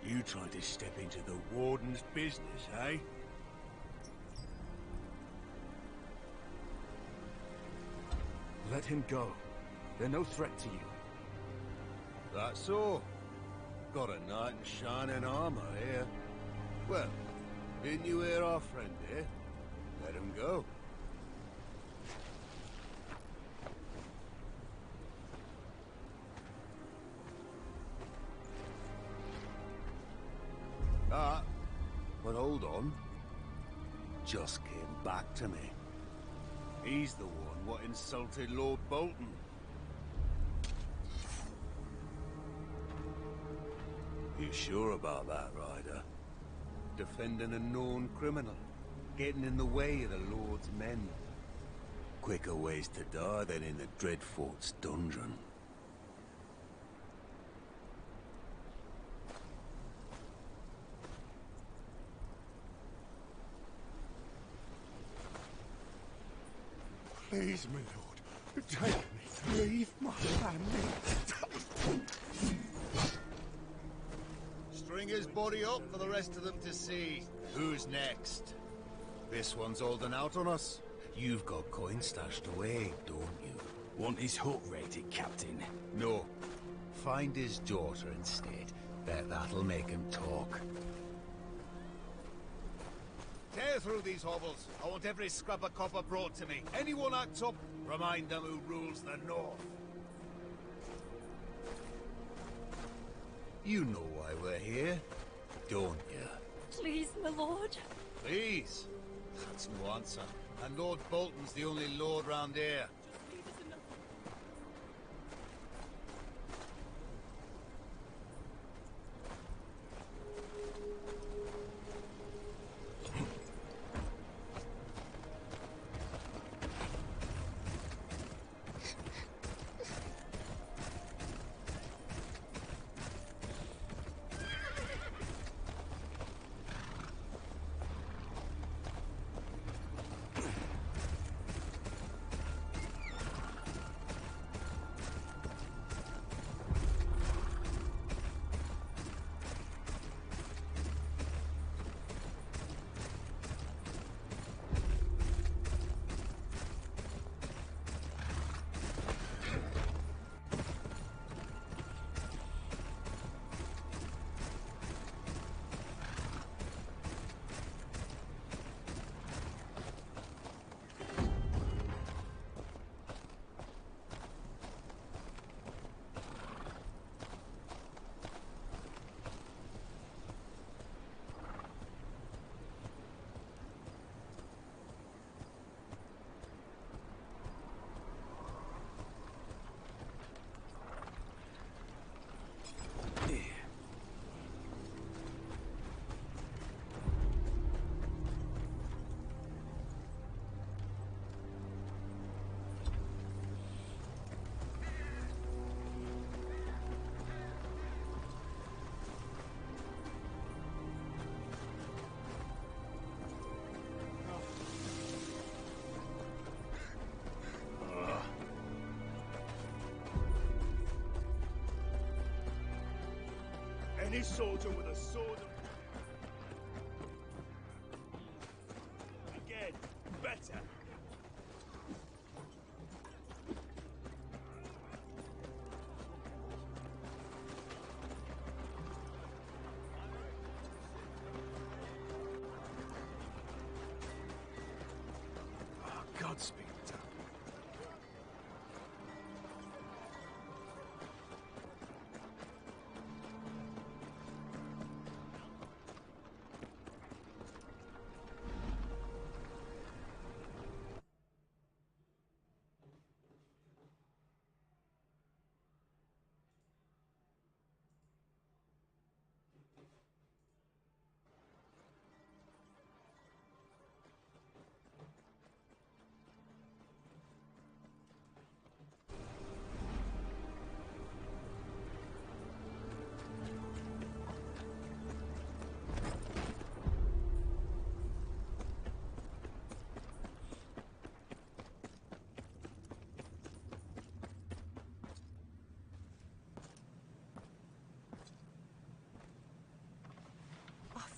Speaker 6: You trying to step into the Warden's business, eh?
Speaker 3: Let him go. They're no threat to you.
Speaker 6: That's all. Got a knight in shining armor here. Well, didn't you hear our friend here? Let him go. Ah, but hold on. Just came back to me. He's the one what insulted Lord Bolton. You sure about that, Ryder? Defending a known criminal. Getting in the way of the Lord's men. Quicker ways to die than in the Dreadfort's dungeon.
Speaker 14: Please, my lord, take me. Leave my family.
Speaker 6: String his body up for the rest of them to see. Who's next? This one's holding out on us. You've got coin stashed away, don't you?
Speaker 18: Want his hook rated, Captain?
Speaker 6: No. Find his daughter instead. Bet that'll make him talk. Tear through these hovels. I want every scrap of copper brought to me. Anyone acts up, remind them who rules the North. You know why we're here, don't you?
Speaker 13: Please, my lord.
Speaker 6: Please? That's no answer. And Lord Bolton's the only lord round here.
Speaker 14: Any soldier with a sword again, better.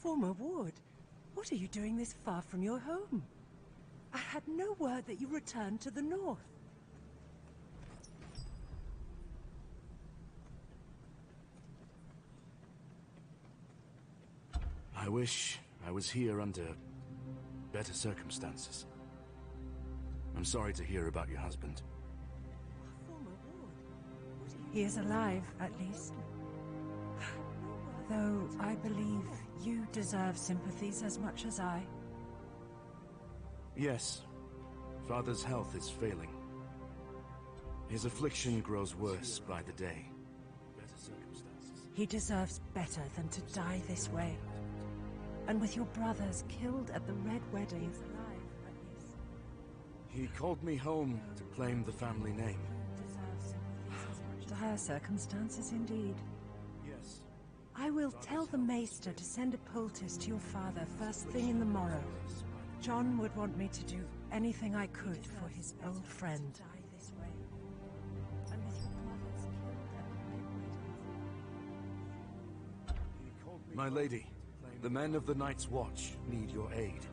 Speaker 19: Former ward, what are you doing this far from your home? I had no word that you returned to the north.
Speaker 3: I wish I was here under better circumstances. I'm sorry to hear about your husband.
Speaker 19: He is alive, at least. Though I believe you deserve sympathies as much as I.
Speaker 3: Yes, Father's health is failing. His affliction grows worse by the day. Better circumstances.
Speaker 19: He deserves better than to die this way. And with your brothers killed at the Red Wedding.
Speaker 3: He called me home to claim the family name.
Speaker 19: Dire circumstances indeed.
Speaker 3: Yes.
Speaker 19: I will tell the Maester to send a poultice to your father first thing in the morrow. John would want me to do anything I could for his old friend.
Speaker 3: My lady, the men of the Night's Watch need your aid.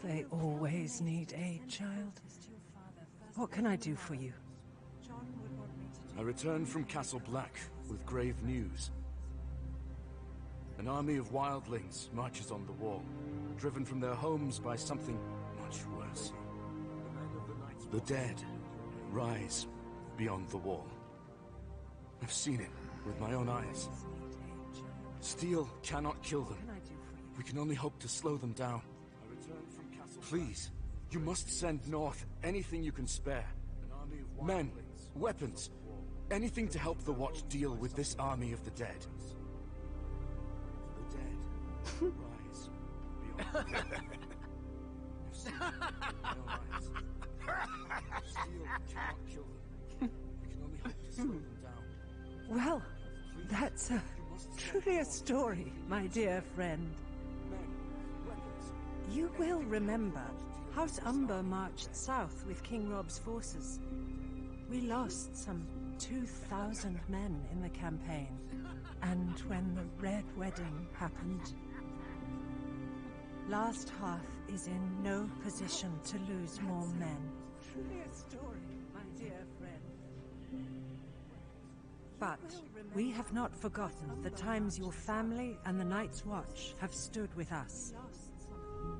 Speaker 19: They always need aid, child. What can I do for you?
Speaker 3: I returned from Castle Black with grave news. An army of wildlings marches on the wall, driven from their homes by something much worse. The dead rise beyond the wall. I've seen it with my own eyes. Steel cannot kill them. We can only hope to slow them down. Please, you must send north anything you can spare. Men, weapons, anything to help the Watch deal with this army of the dead. The dead rise beyond the wall. I've seen it with my own eyes. Steel cannot kill them. We can only hope to slow them down.
Speaker 19: Well, that's truly a story, my dear friend. You will remember, House Umber marched south with King Rob's forces. We lost some 2,000 men in the campaign. And when the Red Wedding happened, Last Hearth is in no position to lose more men. Truly a story, my dear friend. But we have not forgotten the times your family and the Night's Watch have stood with us.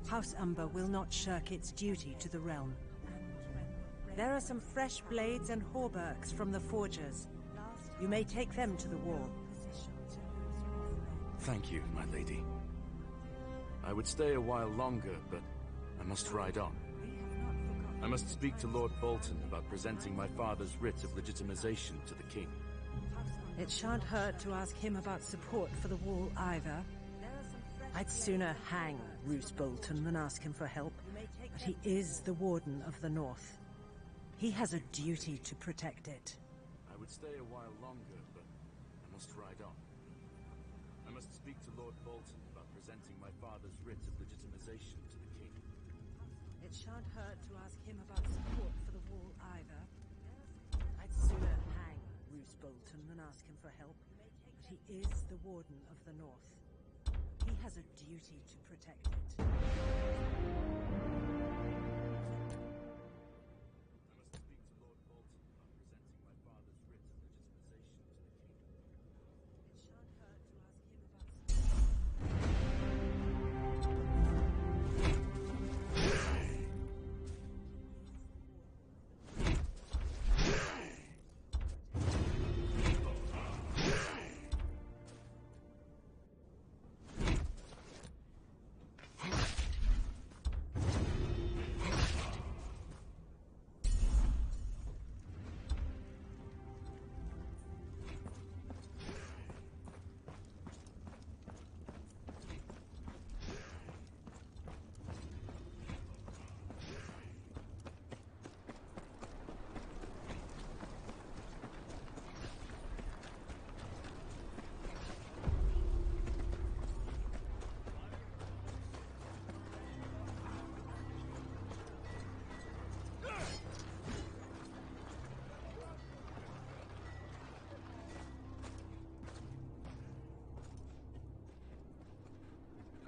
Speaker 19: House Umber will not shirk its duty to the realm. There are some fresh blades and hauberks from the forgers. You may take them to the wall.
Speaker 3: Thank you, my lady. I would stay a while longer, but I must ride on. I must speak to Lord Bolton about presenting my father's writ of legitimization to the king.
Speaker 19: It shan't hurt to ask him about support for the wall either. I'd sooner hang Roose Bolton than ask him for help, but he is the Warden of the North. He has a duty to protect it.
Speaker 3: I would stay a while longer, but I must ride on. I must speak to Lord Bolton about presenting my father's writ of legitimization to the king.
Speaker 19: It shan't hurt to ask him about support for the wall either. I'd sooner hang Roose Bolton than ask him for help, but he is the Warden of the North. He has a duty to protect it.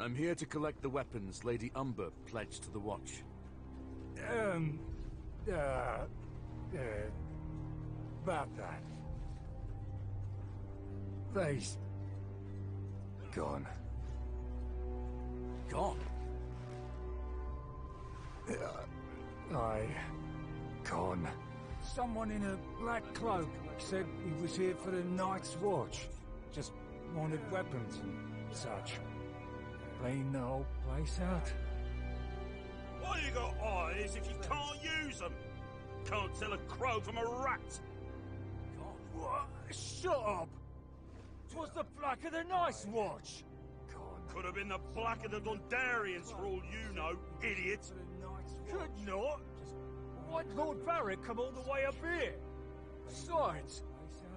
Speaker 3: I'm here to collect the weapons Lady Umber pledged to the Watch.
Speaker 11: About that. They's... gone.
Speaker 3: Gone?
Speaker 11: Gone. Someone in a black cloak said he was here for the Night's Watch. Just wanted weapons and such. Clean the whole place out.
Speaker 20: Why you got eyes if you can't use them? Can't tell a crow from a rat.
Speaker 11: What? Shut up! 'Twas the Black of the Night's Watch!
Speaker 20: Could have been the Black of the Dundarians for all you know, idiot.
Speaker 11: Could not. Why'd Lord Barrick come all the way up here? Besides,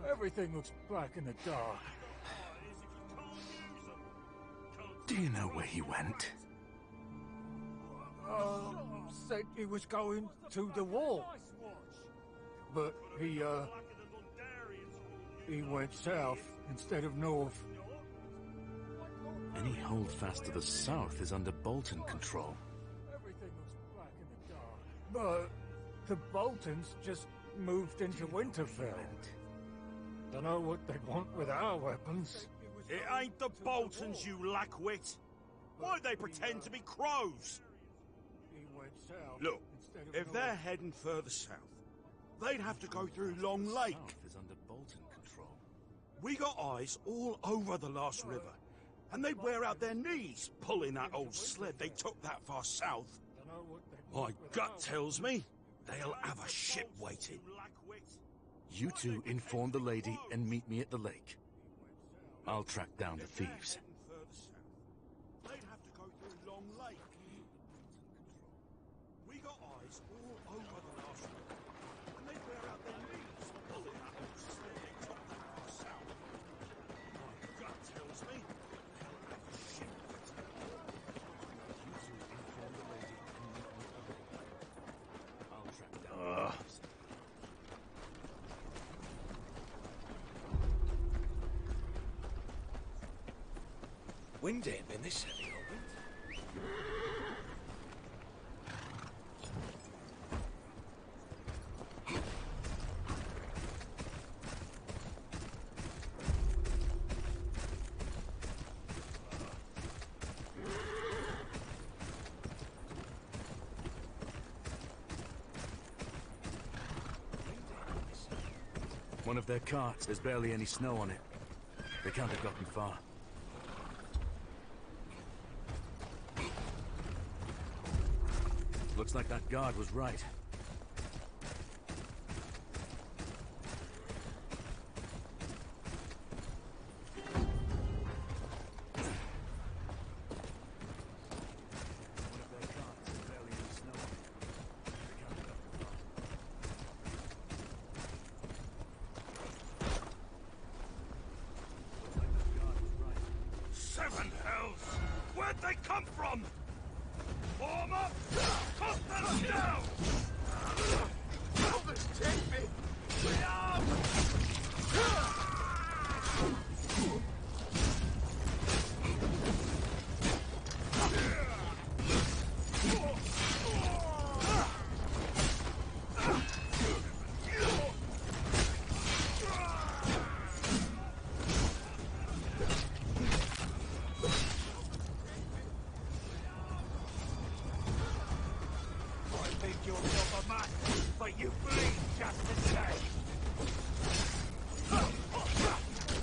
Speaker 11: everything looks black in the dark.
Speaker 3: Do you know where he went?
Speaker 11: Said he was going to the wall. But he went south instead of north.
Speaker 3: Any holdfast to the south is under Bolton control.
Speaker 11: Everything looks black in the dark. But the Boltons just moved into Winterfell. Don't know what they want with our weapons.
Speaker 20: It ain't the Boltons, you lackwit. Why'd they pretend to be crows? Look, if they're heading further south, they'd have to go through Long Lake.
Speaker 3: Is under Bolton control.
Speaker 20: We got eyes all over the last river, and they'd wear out their knees pulling that old sled they took that far south. My gut tells me they'll have a ship waiting.
Speaker 3: You two inform the lady and meet me at the lake. I'll track down the thieves.
Speaker 20: They'd have to go through Long Lake. We got eyes all over the last river, and they'd wear out their knees pulling that old sled they took that far south. My gut tells me they'll have a ship waiting.
Speaker 3: You two inform the lady and meet me at the lake. I'll track down the thieves.
Speaker 11: Wind ain't been this heavy, opened.
Speaker 3: One of their carts, there's barely any snow on it. They can't have gotten far. Looks like that guard was right.
Speaker 20: Seven hells! Where'd they come from? Form up! Cut them down! Brothers, take me! But you bleed just the same.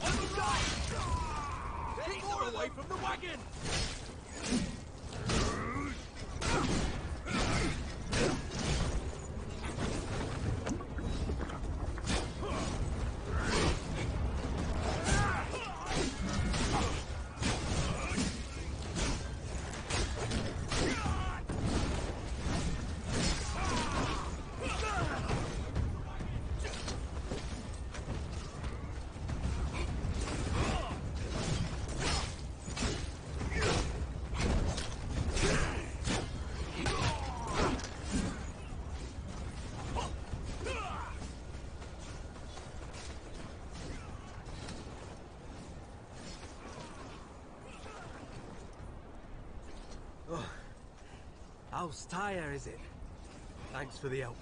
Speaker 20: On the right! Keep her away from the wagon!
Speaker 21: House Tyre, is it? Thanks for the help.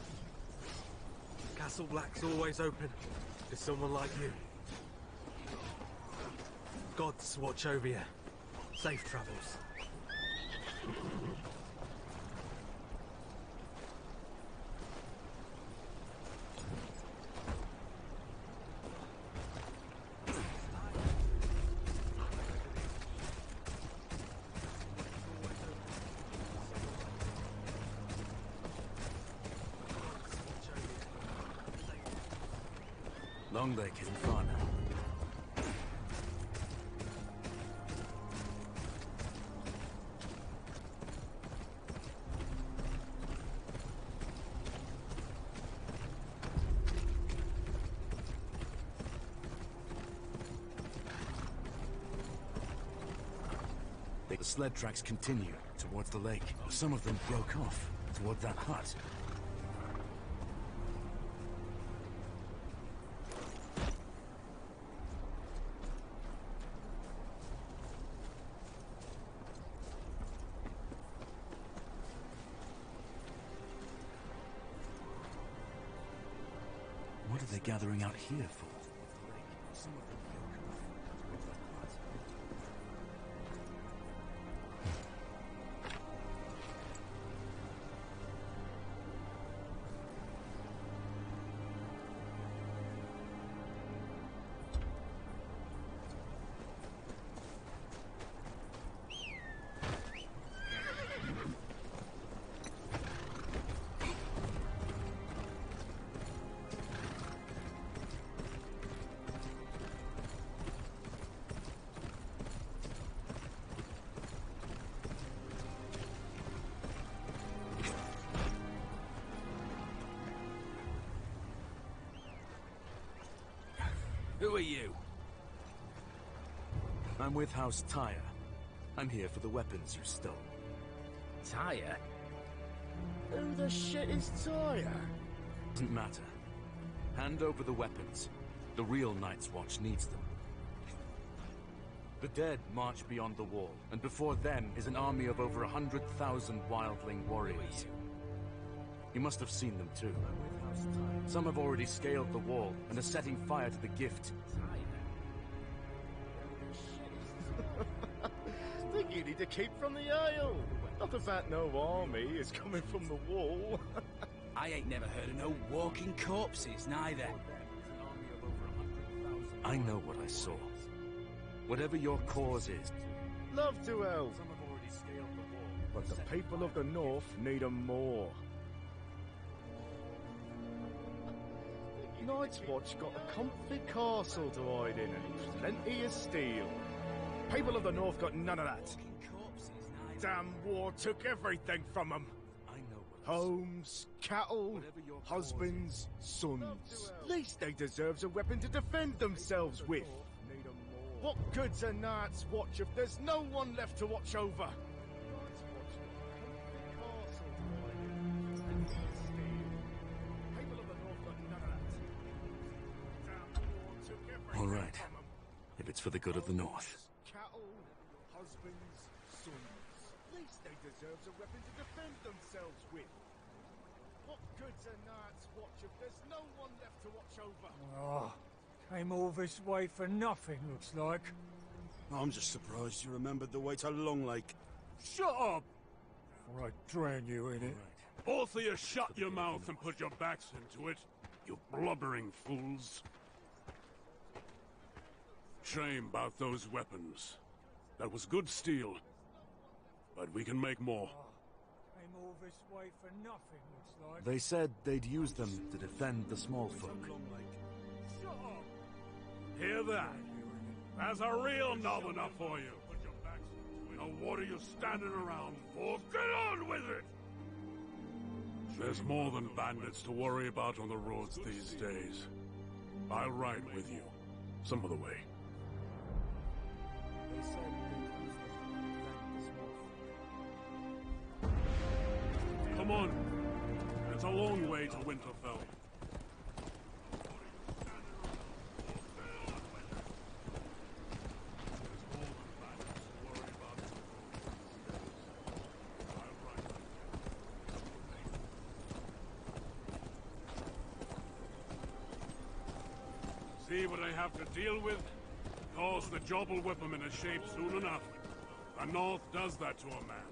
Speaker 21: Castle Black's always open to someone like you. Gods watch over you. Safe travels.
Speaker 3: Long Lake isn't far now. The sled tracks continue towards the lake. Some of them broke off toward that hut. What are they gathering out here for? Some of them broke off toward that hut.
Speaker 18: Who are you?
Speaker 3: I'm with House Tyre. I'm here for the weapons you stole.
Speaker 18: Tyre?
Speaker 20: Who the shit is Tyre?
Speaker 3: Doesn't matter. Hand over the weapons. The real Night's Watch needs them. The dead march beyond the wall, and before them is an army of over 100,000 wildling warriors. You must have seen them too. Some have already scaled the wall and are setting fire to the gift.
Speaker 20: Think you need to keep from the Isle. Not as that no army is coming from the wall.
Speaker 18: I ain't never heard of no walking corpses, neither.
Speaker 3: I know what I saw. Whatever your cause is.
Speaker 20: Love to help. But the people of the North need 'em more. Night's Watch got a comfy castle to hide in and plenty of steel. People of the North got none of that. Damn war took everything from them. Homes, cattle, husbands, sons. Least they deserves a weapon to defend themselves with. What good's a Night's Watch if there's no one left to watch over?
Speaker 3: All right. If it's for the good of the North.
Speaker 20: Cattle, husbands, sons. Least they deserves a weapon to defend themselves with. What good's a Night's Watch if there's no one left to watch over?
Speaker 11: Oh, came all this way for nothing, looks like.
Speaker 20: I'm just surprised you remembered the way to Long Lake.
Speaker 11: Shut up! Or I drown you in it.
Speaker 9: Both of you shut your mouth and put your backs into it, you blubbering fools. Shame about those weapons. That was good steel. But we can make more.
Speaker 11: Came all this way for nothing, looks like.
Speaker 3: They said they'd use them to defend the small folk.
Speaker 11: Shut up!
Speaker 9: Hear that? That's a real novener for you. Now what are you standing around for? Get on with it! There's more than bandits to worry about on the roads these days. I'll ride with you, some of the way. Come on. It's a long way to Winterfell. See what I have to deal with? Of course, the job will whip him into shape soon enough. The North does that to a man.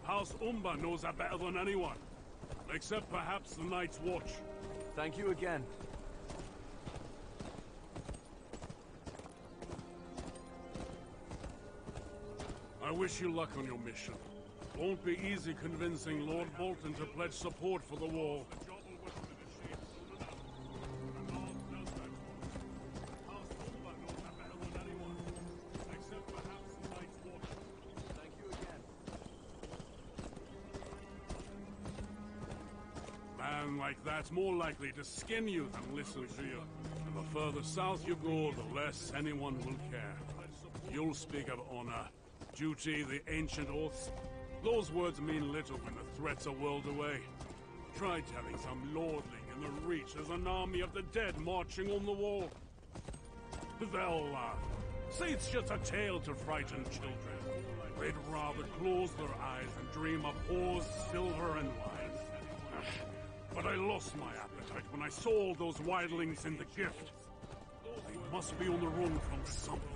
Speaker 9: House Umber knows that better than anyone. Except perhaps the Night's Watch.
Speaker 3: Thank you again.
Speaker 9: I wish you luck on your mission. Won't be easy convincing Lord Bolton to pledge support for the wall. Man like that's more likely to skin you than listen to you. And the further south you go, the less anyone will care. You'll speak of honor, duty, the ancient oaths. Those words mean little when the threats are whirled away. Try telling some lordling in the Reach there's an army of the dead marching on the wall. They'll laugh. Say it's just a tale to frighten children. They'd rather close their eyes and dream of whores, silver, and wine. But I lost my appetite when I saw all those wildlings in the gift. They must be on the run from something.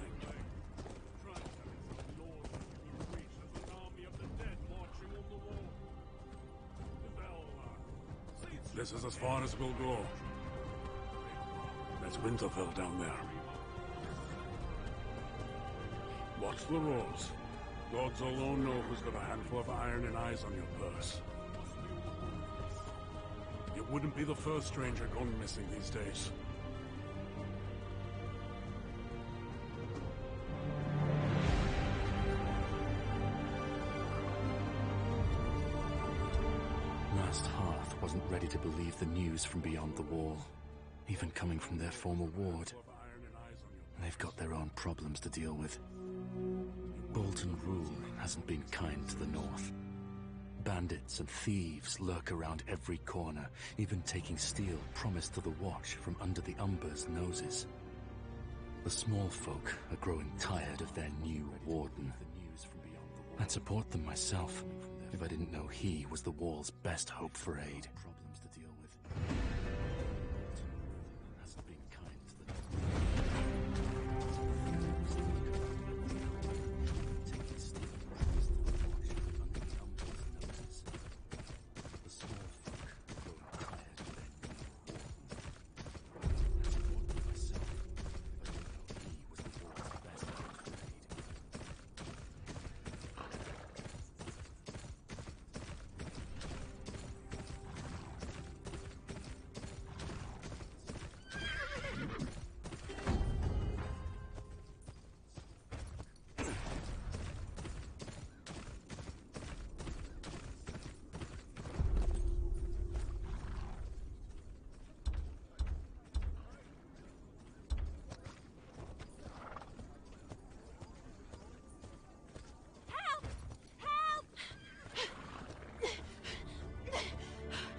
Speaker 9: This is as far as we'll go. There's Winterfell down there. Watch the roads. Gods alone know who's got a handful of iron and eyes on your purse. It wouldn't be the first stranger gone missing these days.
Speaker 3: Last Hearth wasn't ready to believe the news from beyond the wall, even coming from their former ward. They've got their own problems to deal with. Bolton rule hasn't been kind to the North. Bandits and thieves lurk around every corner, even taking steel promised to the Watch from under the Umber's noses. The small folk are growing tired of their new warden. I'd support them myself, if I didn't know he was the wall's best hope for aid. Problems to deal with. Hasn't been kind to the taking steel promised to the Watch from under the Umber's noses. The small folk are growing tired of their new warden. I'd support them myself, if I didn't know he was the wall's best hope for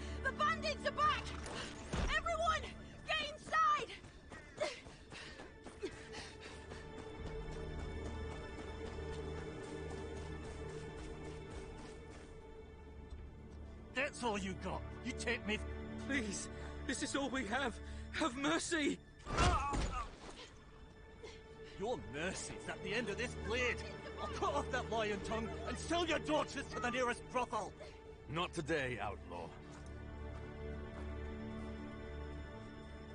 Speaker 3: aid.
Speaker 4: That's all you got. You take me.
Speaker 21: Please, this is all we have. Have mercy!
Speaker 4: Your mercy's at the end of this blade. I'll cut off that lion tongue and sell your daughters to the nearest brothel.
Speaker 21: Not today, outlaw.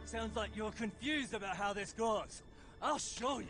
Speaker 4: Sounds like you're confused about how this goes. I'll show you.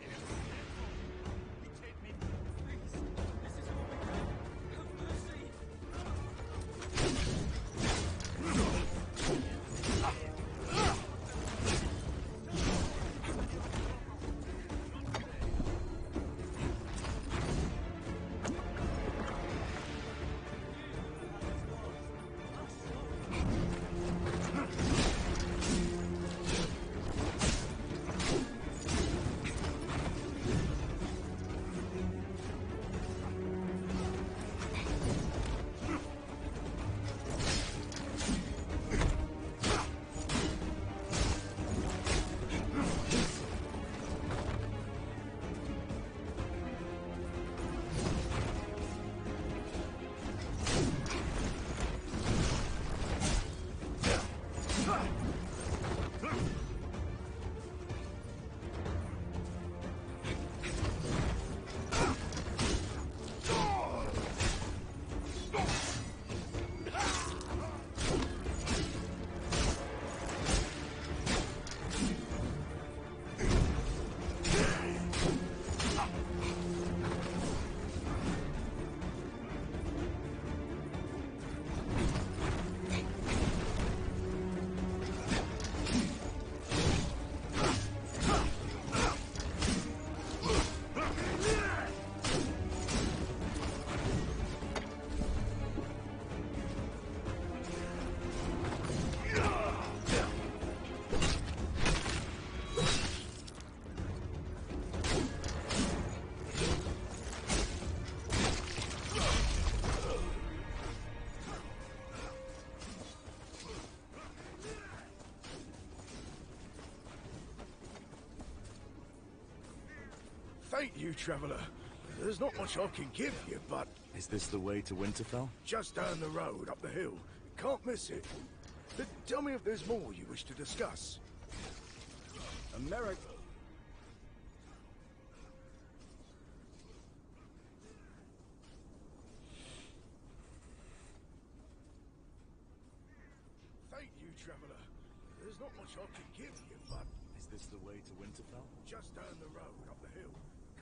Speaker 14: Thank you, traveler. There's not much I can give you, but...
Speaker 3: Is this the way to Winterfell?
Speaker 14: Just down the road, up the hill. Can't miss it. But tell me if there's more you wish to discuss.
Speaker 21: America.
Speaker 14: Thank you, traveler. There's not much I can give you, but...
Speaker 3: Is this the way to Winterfell?
Speaker 14: Just down the road, up the hill.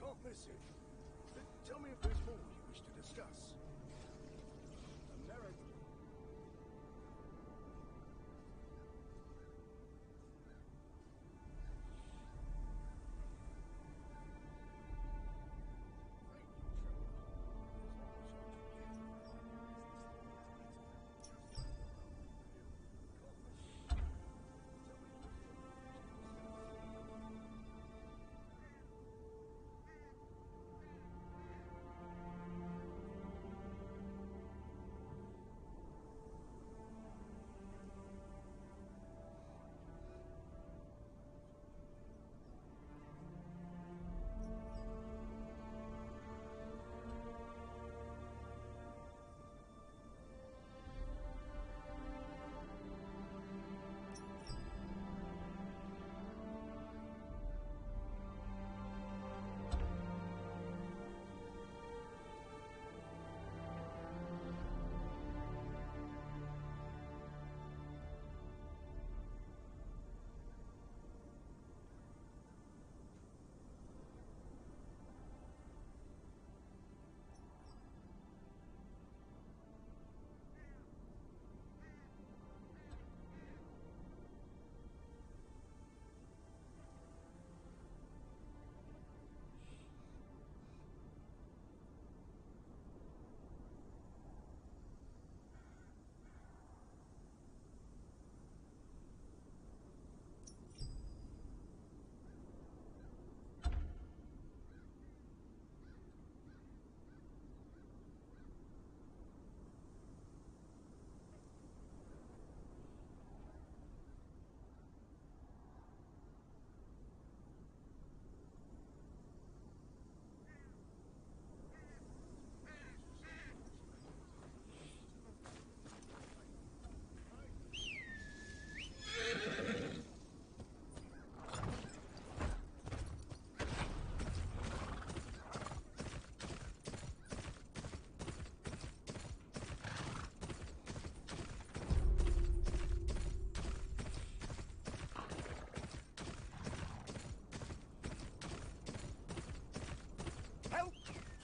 Speaker 14: Can't miss it. But tell me if there's more you wish to discuss. America.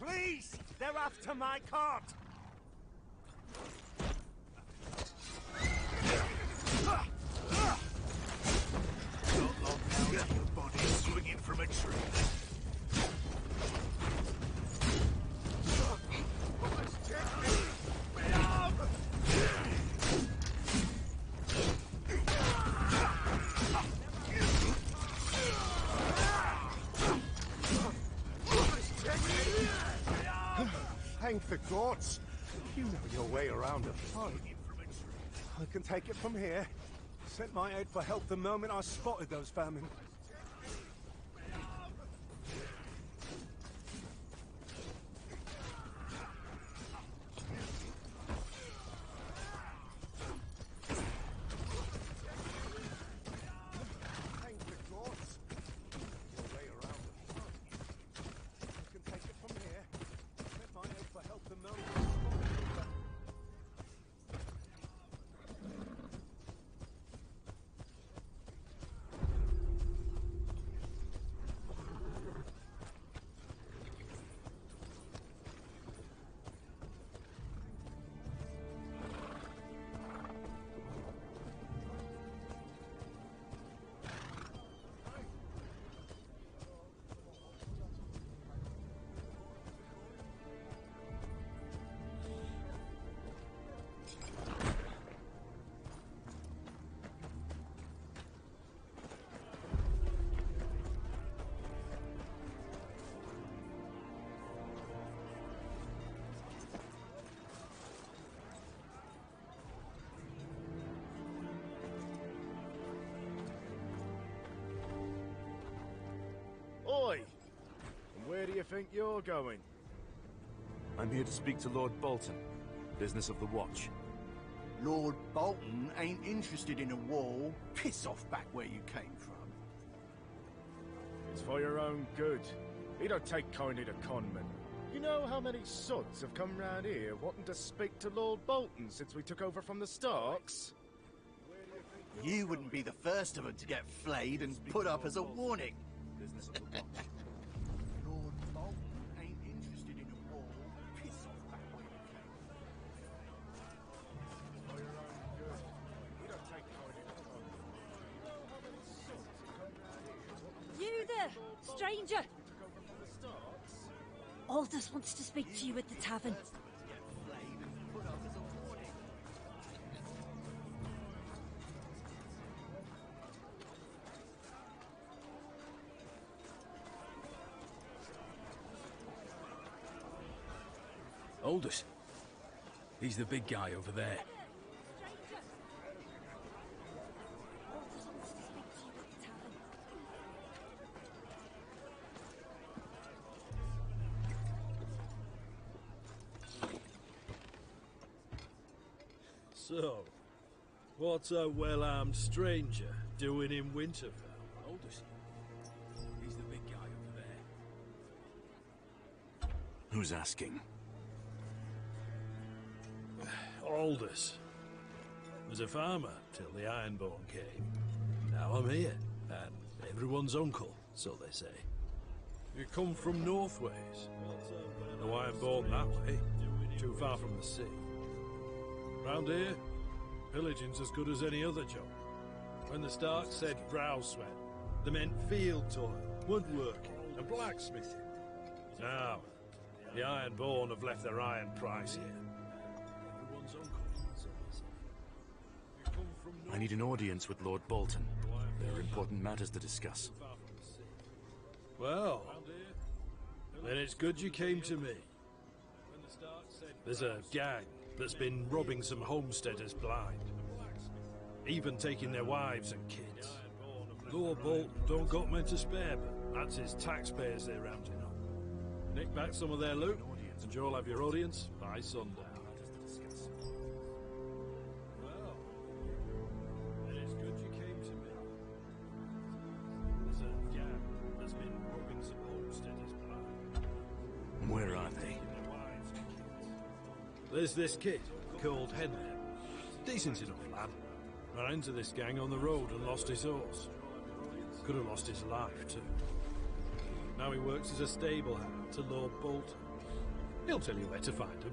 Speaker 21: Please! They're after my cart!
Speaker 14: Not long now, your body swinging from a tree.
Speaker 21: Thank the gods! You know your way around a fight. I can take it from here. Sent my aid for help the moment I spotted those vermin. Where do you think you're going?
Speaker 3: I'm here to speak to Lord Bolton. Business of the Watch.
Speaker 1: Lord Bolton ain't interested in a war. Piss off back where you came from.
Speaker 21: It's for your own good. He don't take kindly to conmen. You know how many sods have come round here wanting to speak to Lord Bolton since we took over from the Starks?
Speaker 1: You wouldn't be the first of them to get flayed and put up as a warning. Lord Bolton ain't interested in a war. Piss off back where you came from. For your own good. He don't take kindly to conmen. You know how many sods have come round here?
Speaker 13: You there, stranger! Aldous wants to speak to you at the tavern.
Speaker 18: Aldous. He's the big guy over there.
Speaker 10: So, what's a well-armed stranger doing in Winterfell?
Speaker 18: Aldous. He's the big guy over there.
Speaker 3: Who's asking?
Speaker 10: Aldous. Was a farmer till the Ironborn came. Now I'm here, and everyone's uncle, so they say. You come from Northways. No Ironborn that way, too far from the sea. Round here, pillaging's as good as any other job. When the Starks said brow sweat, they meant field toil, woodworking, and blacksmithing. Now, the Ironborn have left their iron price here. Everyone's uncle, so they say. You come from
Speaker 3: I need an audience with Lord Bolton. There are important matters to discuss.
Speaker 10: Well, then it's good you came to me. There's a gang that's been robbing some homesteaders blind. Even taking their wives and kids. Lord Bolton don't got men to spare, but that's his taxpayers they're rounding up. Nick back some of their loot, and you'll have your audience by sundown. Well, then it's good you came to me. There's a gang that's been robbing some homesteaders blind.
Speaker 3: Where are they?
Speaker 10: There's this kid called Henry. Decent enough lad. Ran into this gang on the road and lost his horse. Could have lost his life too. Now he works as a stable hand to Lord Bolton. He'll tell you where to find him.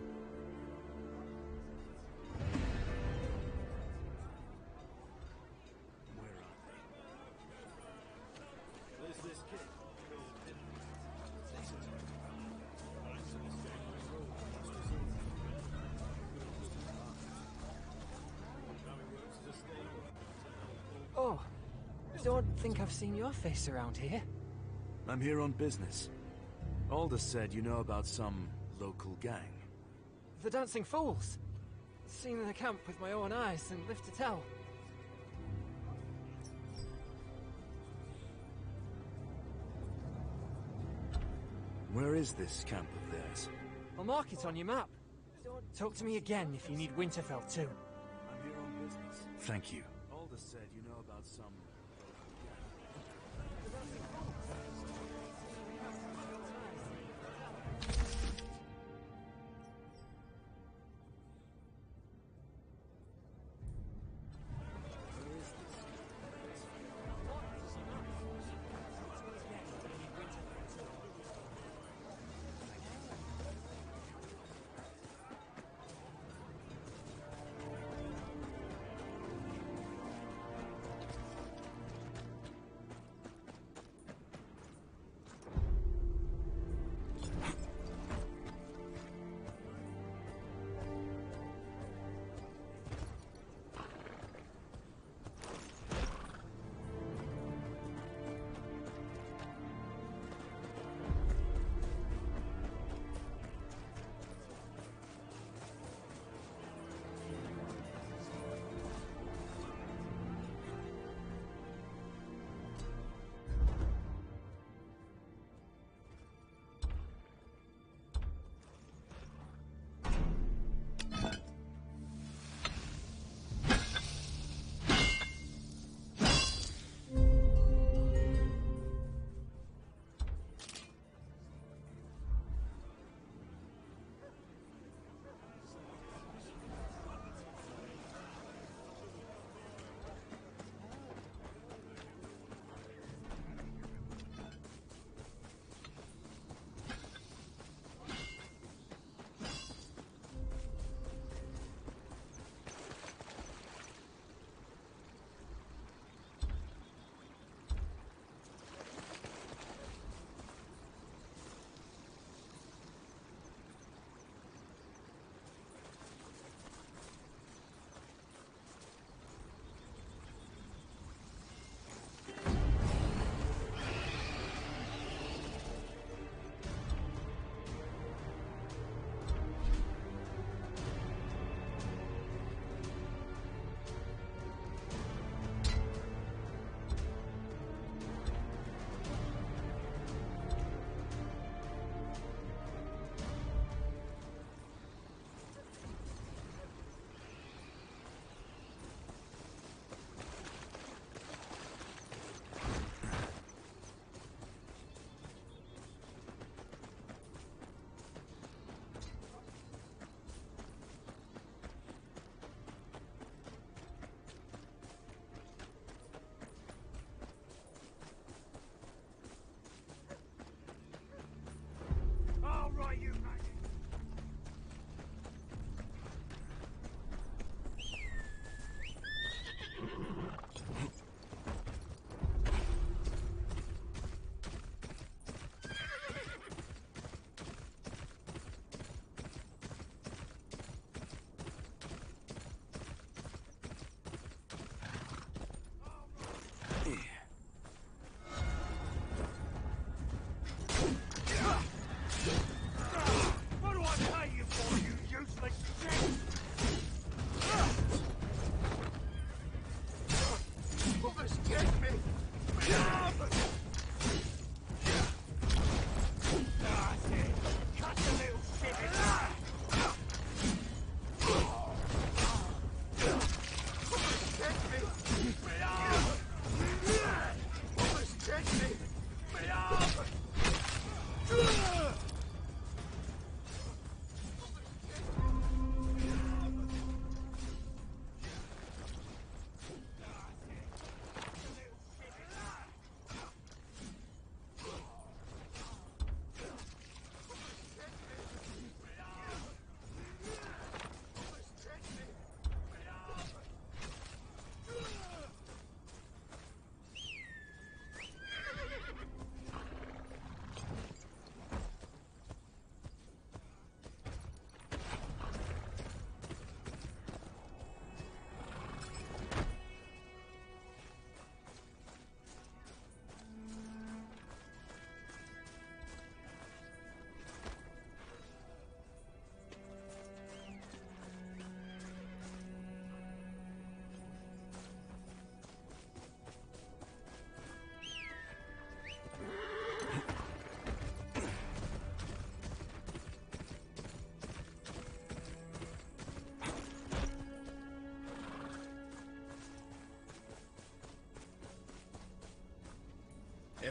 Speaker 3: Where are they?
Speaker 10: There's this kid called Henry. Decent enough lad. Ran into this gang on the road and lost his horse.
Speaker 7: Oh, I don't think I've seen your face around here.
Speaker 3: I'm here on business. Aldous said you know about some local gang.
Speaker 7: The Dancing Fools. Seen the camp with my own eyes and live to tell.
Speaker 3: Where is this camp of theirs?
Speaker 7: I'll mark it on your map. Talk to me again if you need Winterfell too.
Speaker 3: I'm here on business. Thank you. Aldous said you know about some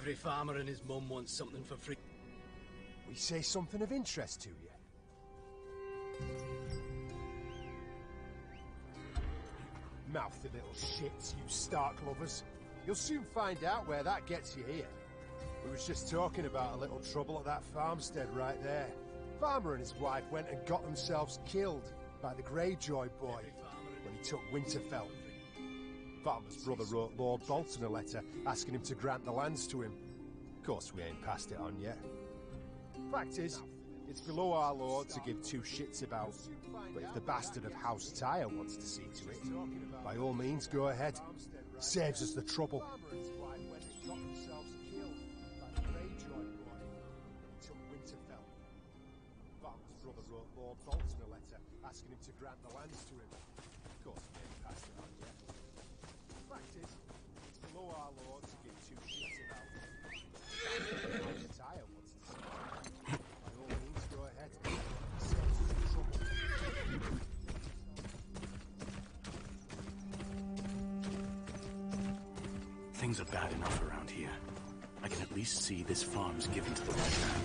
Speaker 4: Every farmer and his mum wants something for free.
Speaker 8: We say something of interest to you. Mouthy little shits, you Stark lovers. You'll soon find out where that gets you here. We was just talking about a little trouble at that farmstead right there. Farmer and his wife went and got themselves killed by the Greyjoy boy when he took Winterfell. Farmer's brother wrote Lord Bolton a letter asking him to grant the lands to him. Of course, we ain't passed it on yet. Fact is, it's below our lord to give two shits about. But if the bastard of House Tyre wants to see to it, by all means, go ahead. Saves us the trouble. Farmer's brother wrote Lord Bolton a letter asking him to grant the lands to him. Of course, we ain't passed it on yet. Fact is, it's below our lord to give two shits about. House Tyre wants to see it. By all means, go ahead. Saves us the trouble.
Speaker 3: Things are bad enough around here. I can at least see this farm's given to the right man.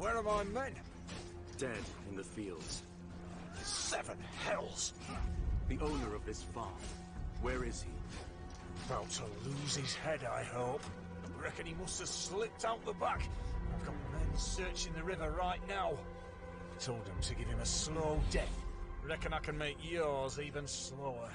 Speaker 21: Where are my men?
Speaker 3: Dead in the fields.
Speaker 21: 7 hells!
Speaker 3: The owner of this farm, where is he?
Speaker 21: About to lose his head, I hope. Reckon he must have slipped out the back. I've got men searching the river right now. Told him to give him a slow death. Reckon I can make yours even slower.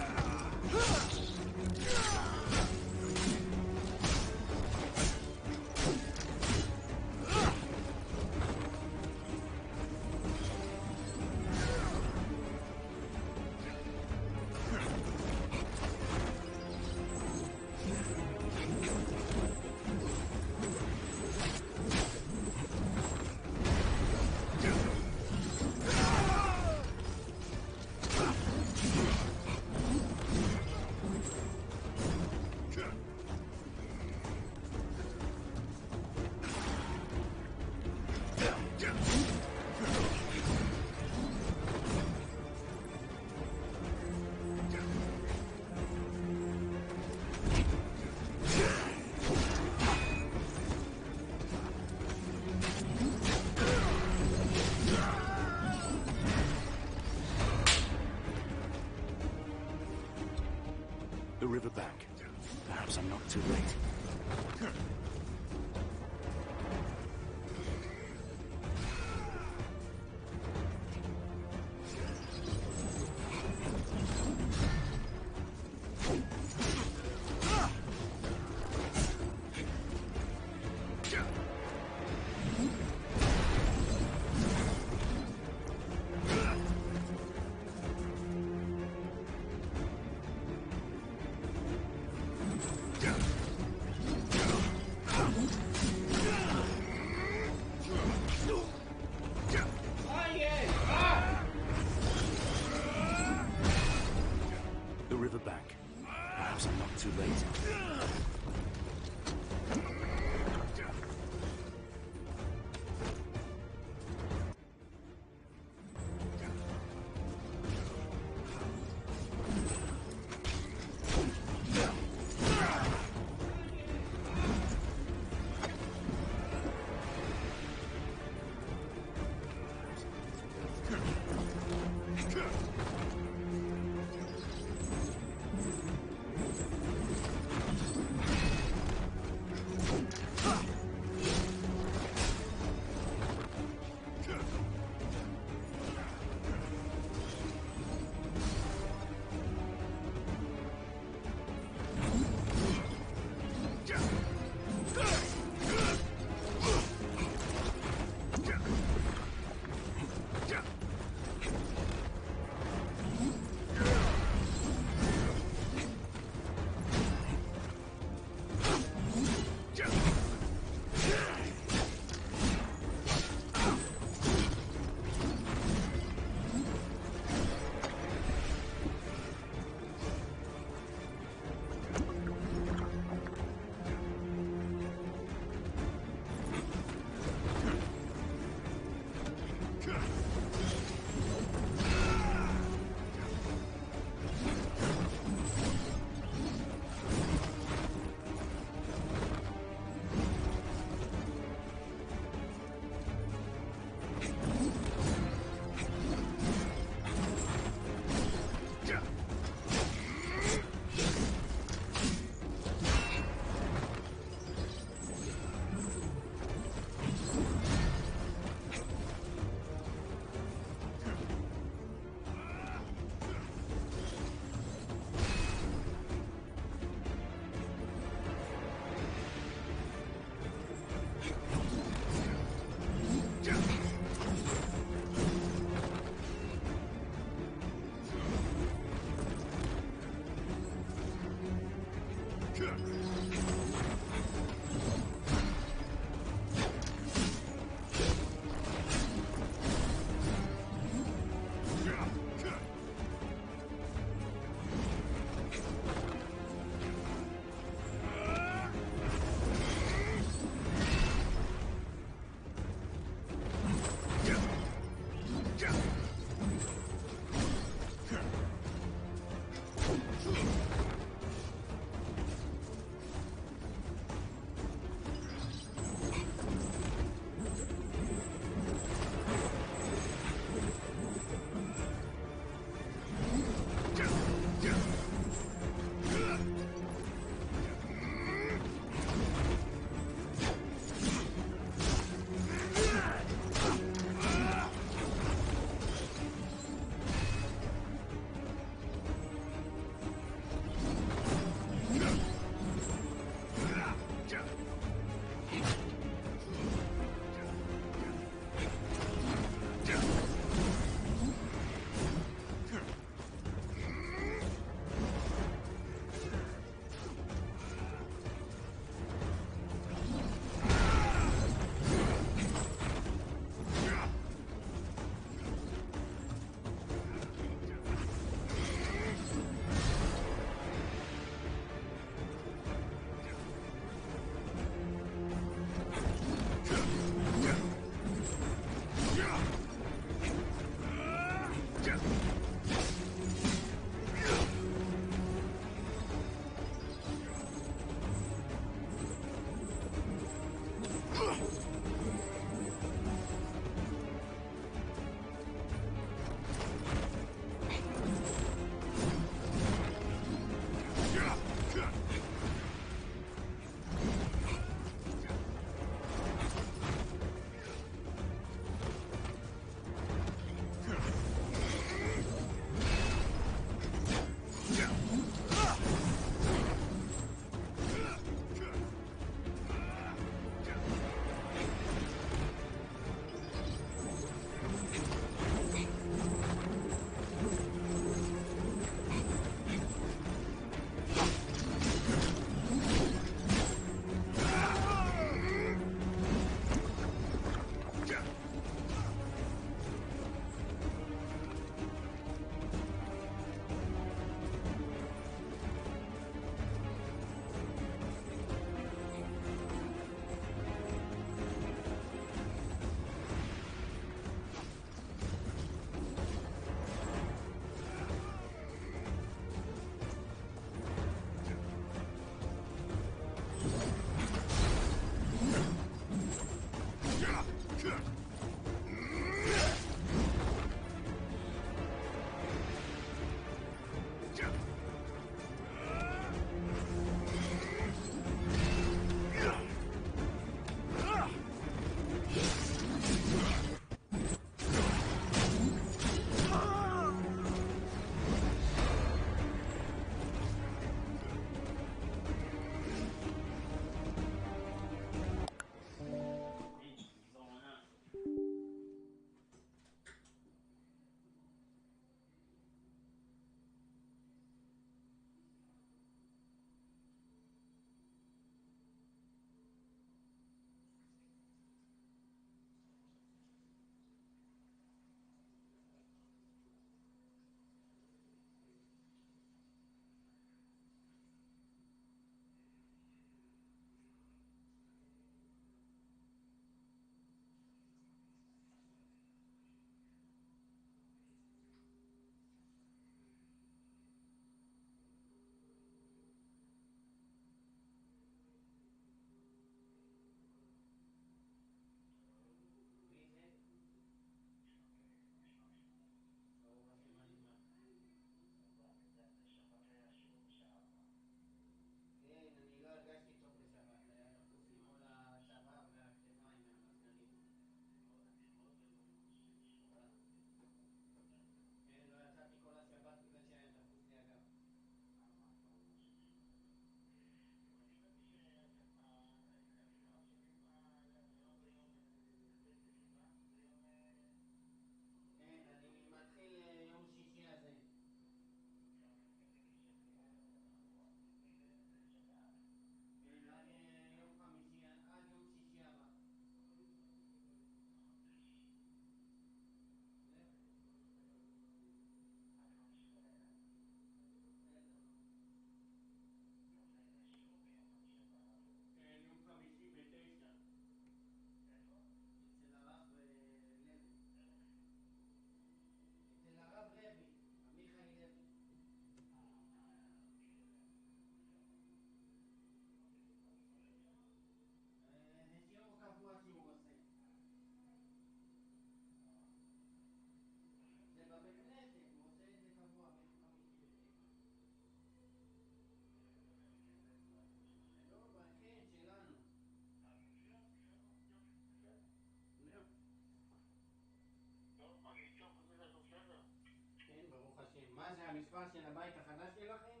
Speaker 5: מה זה המספר של הבית החדש שלכם?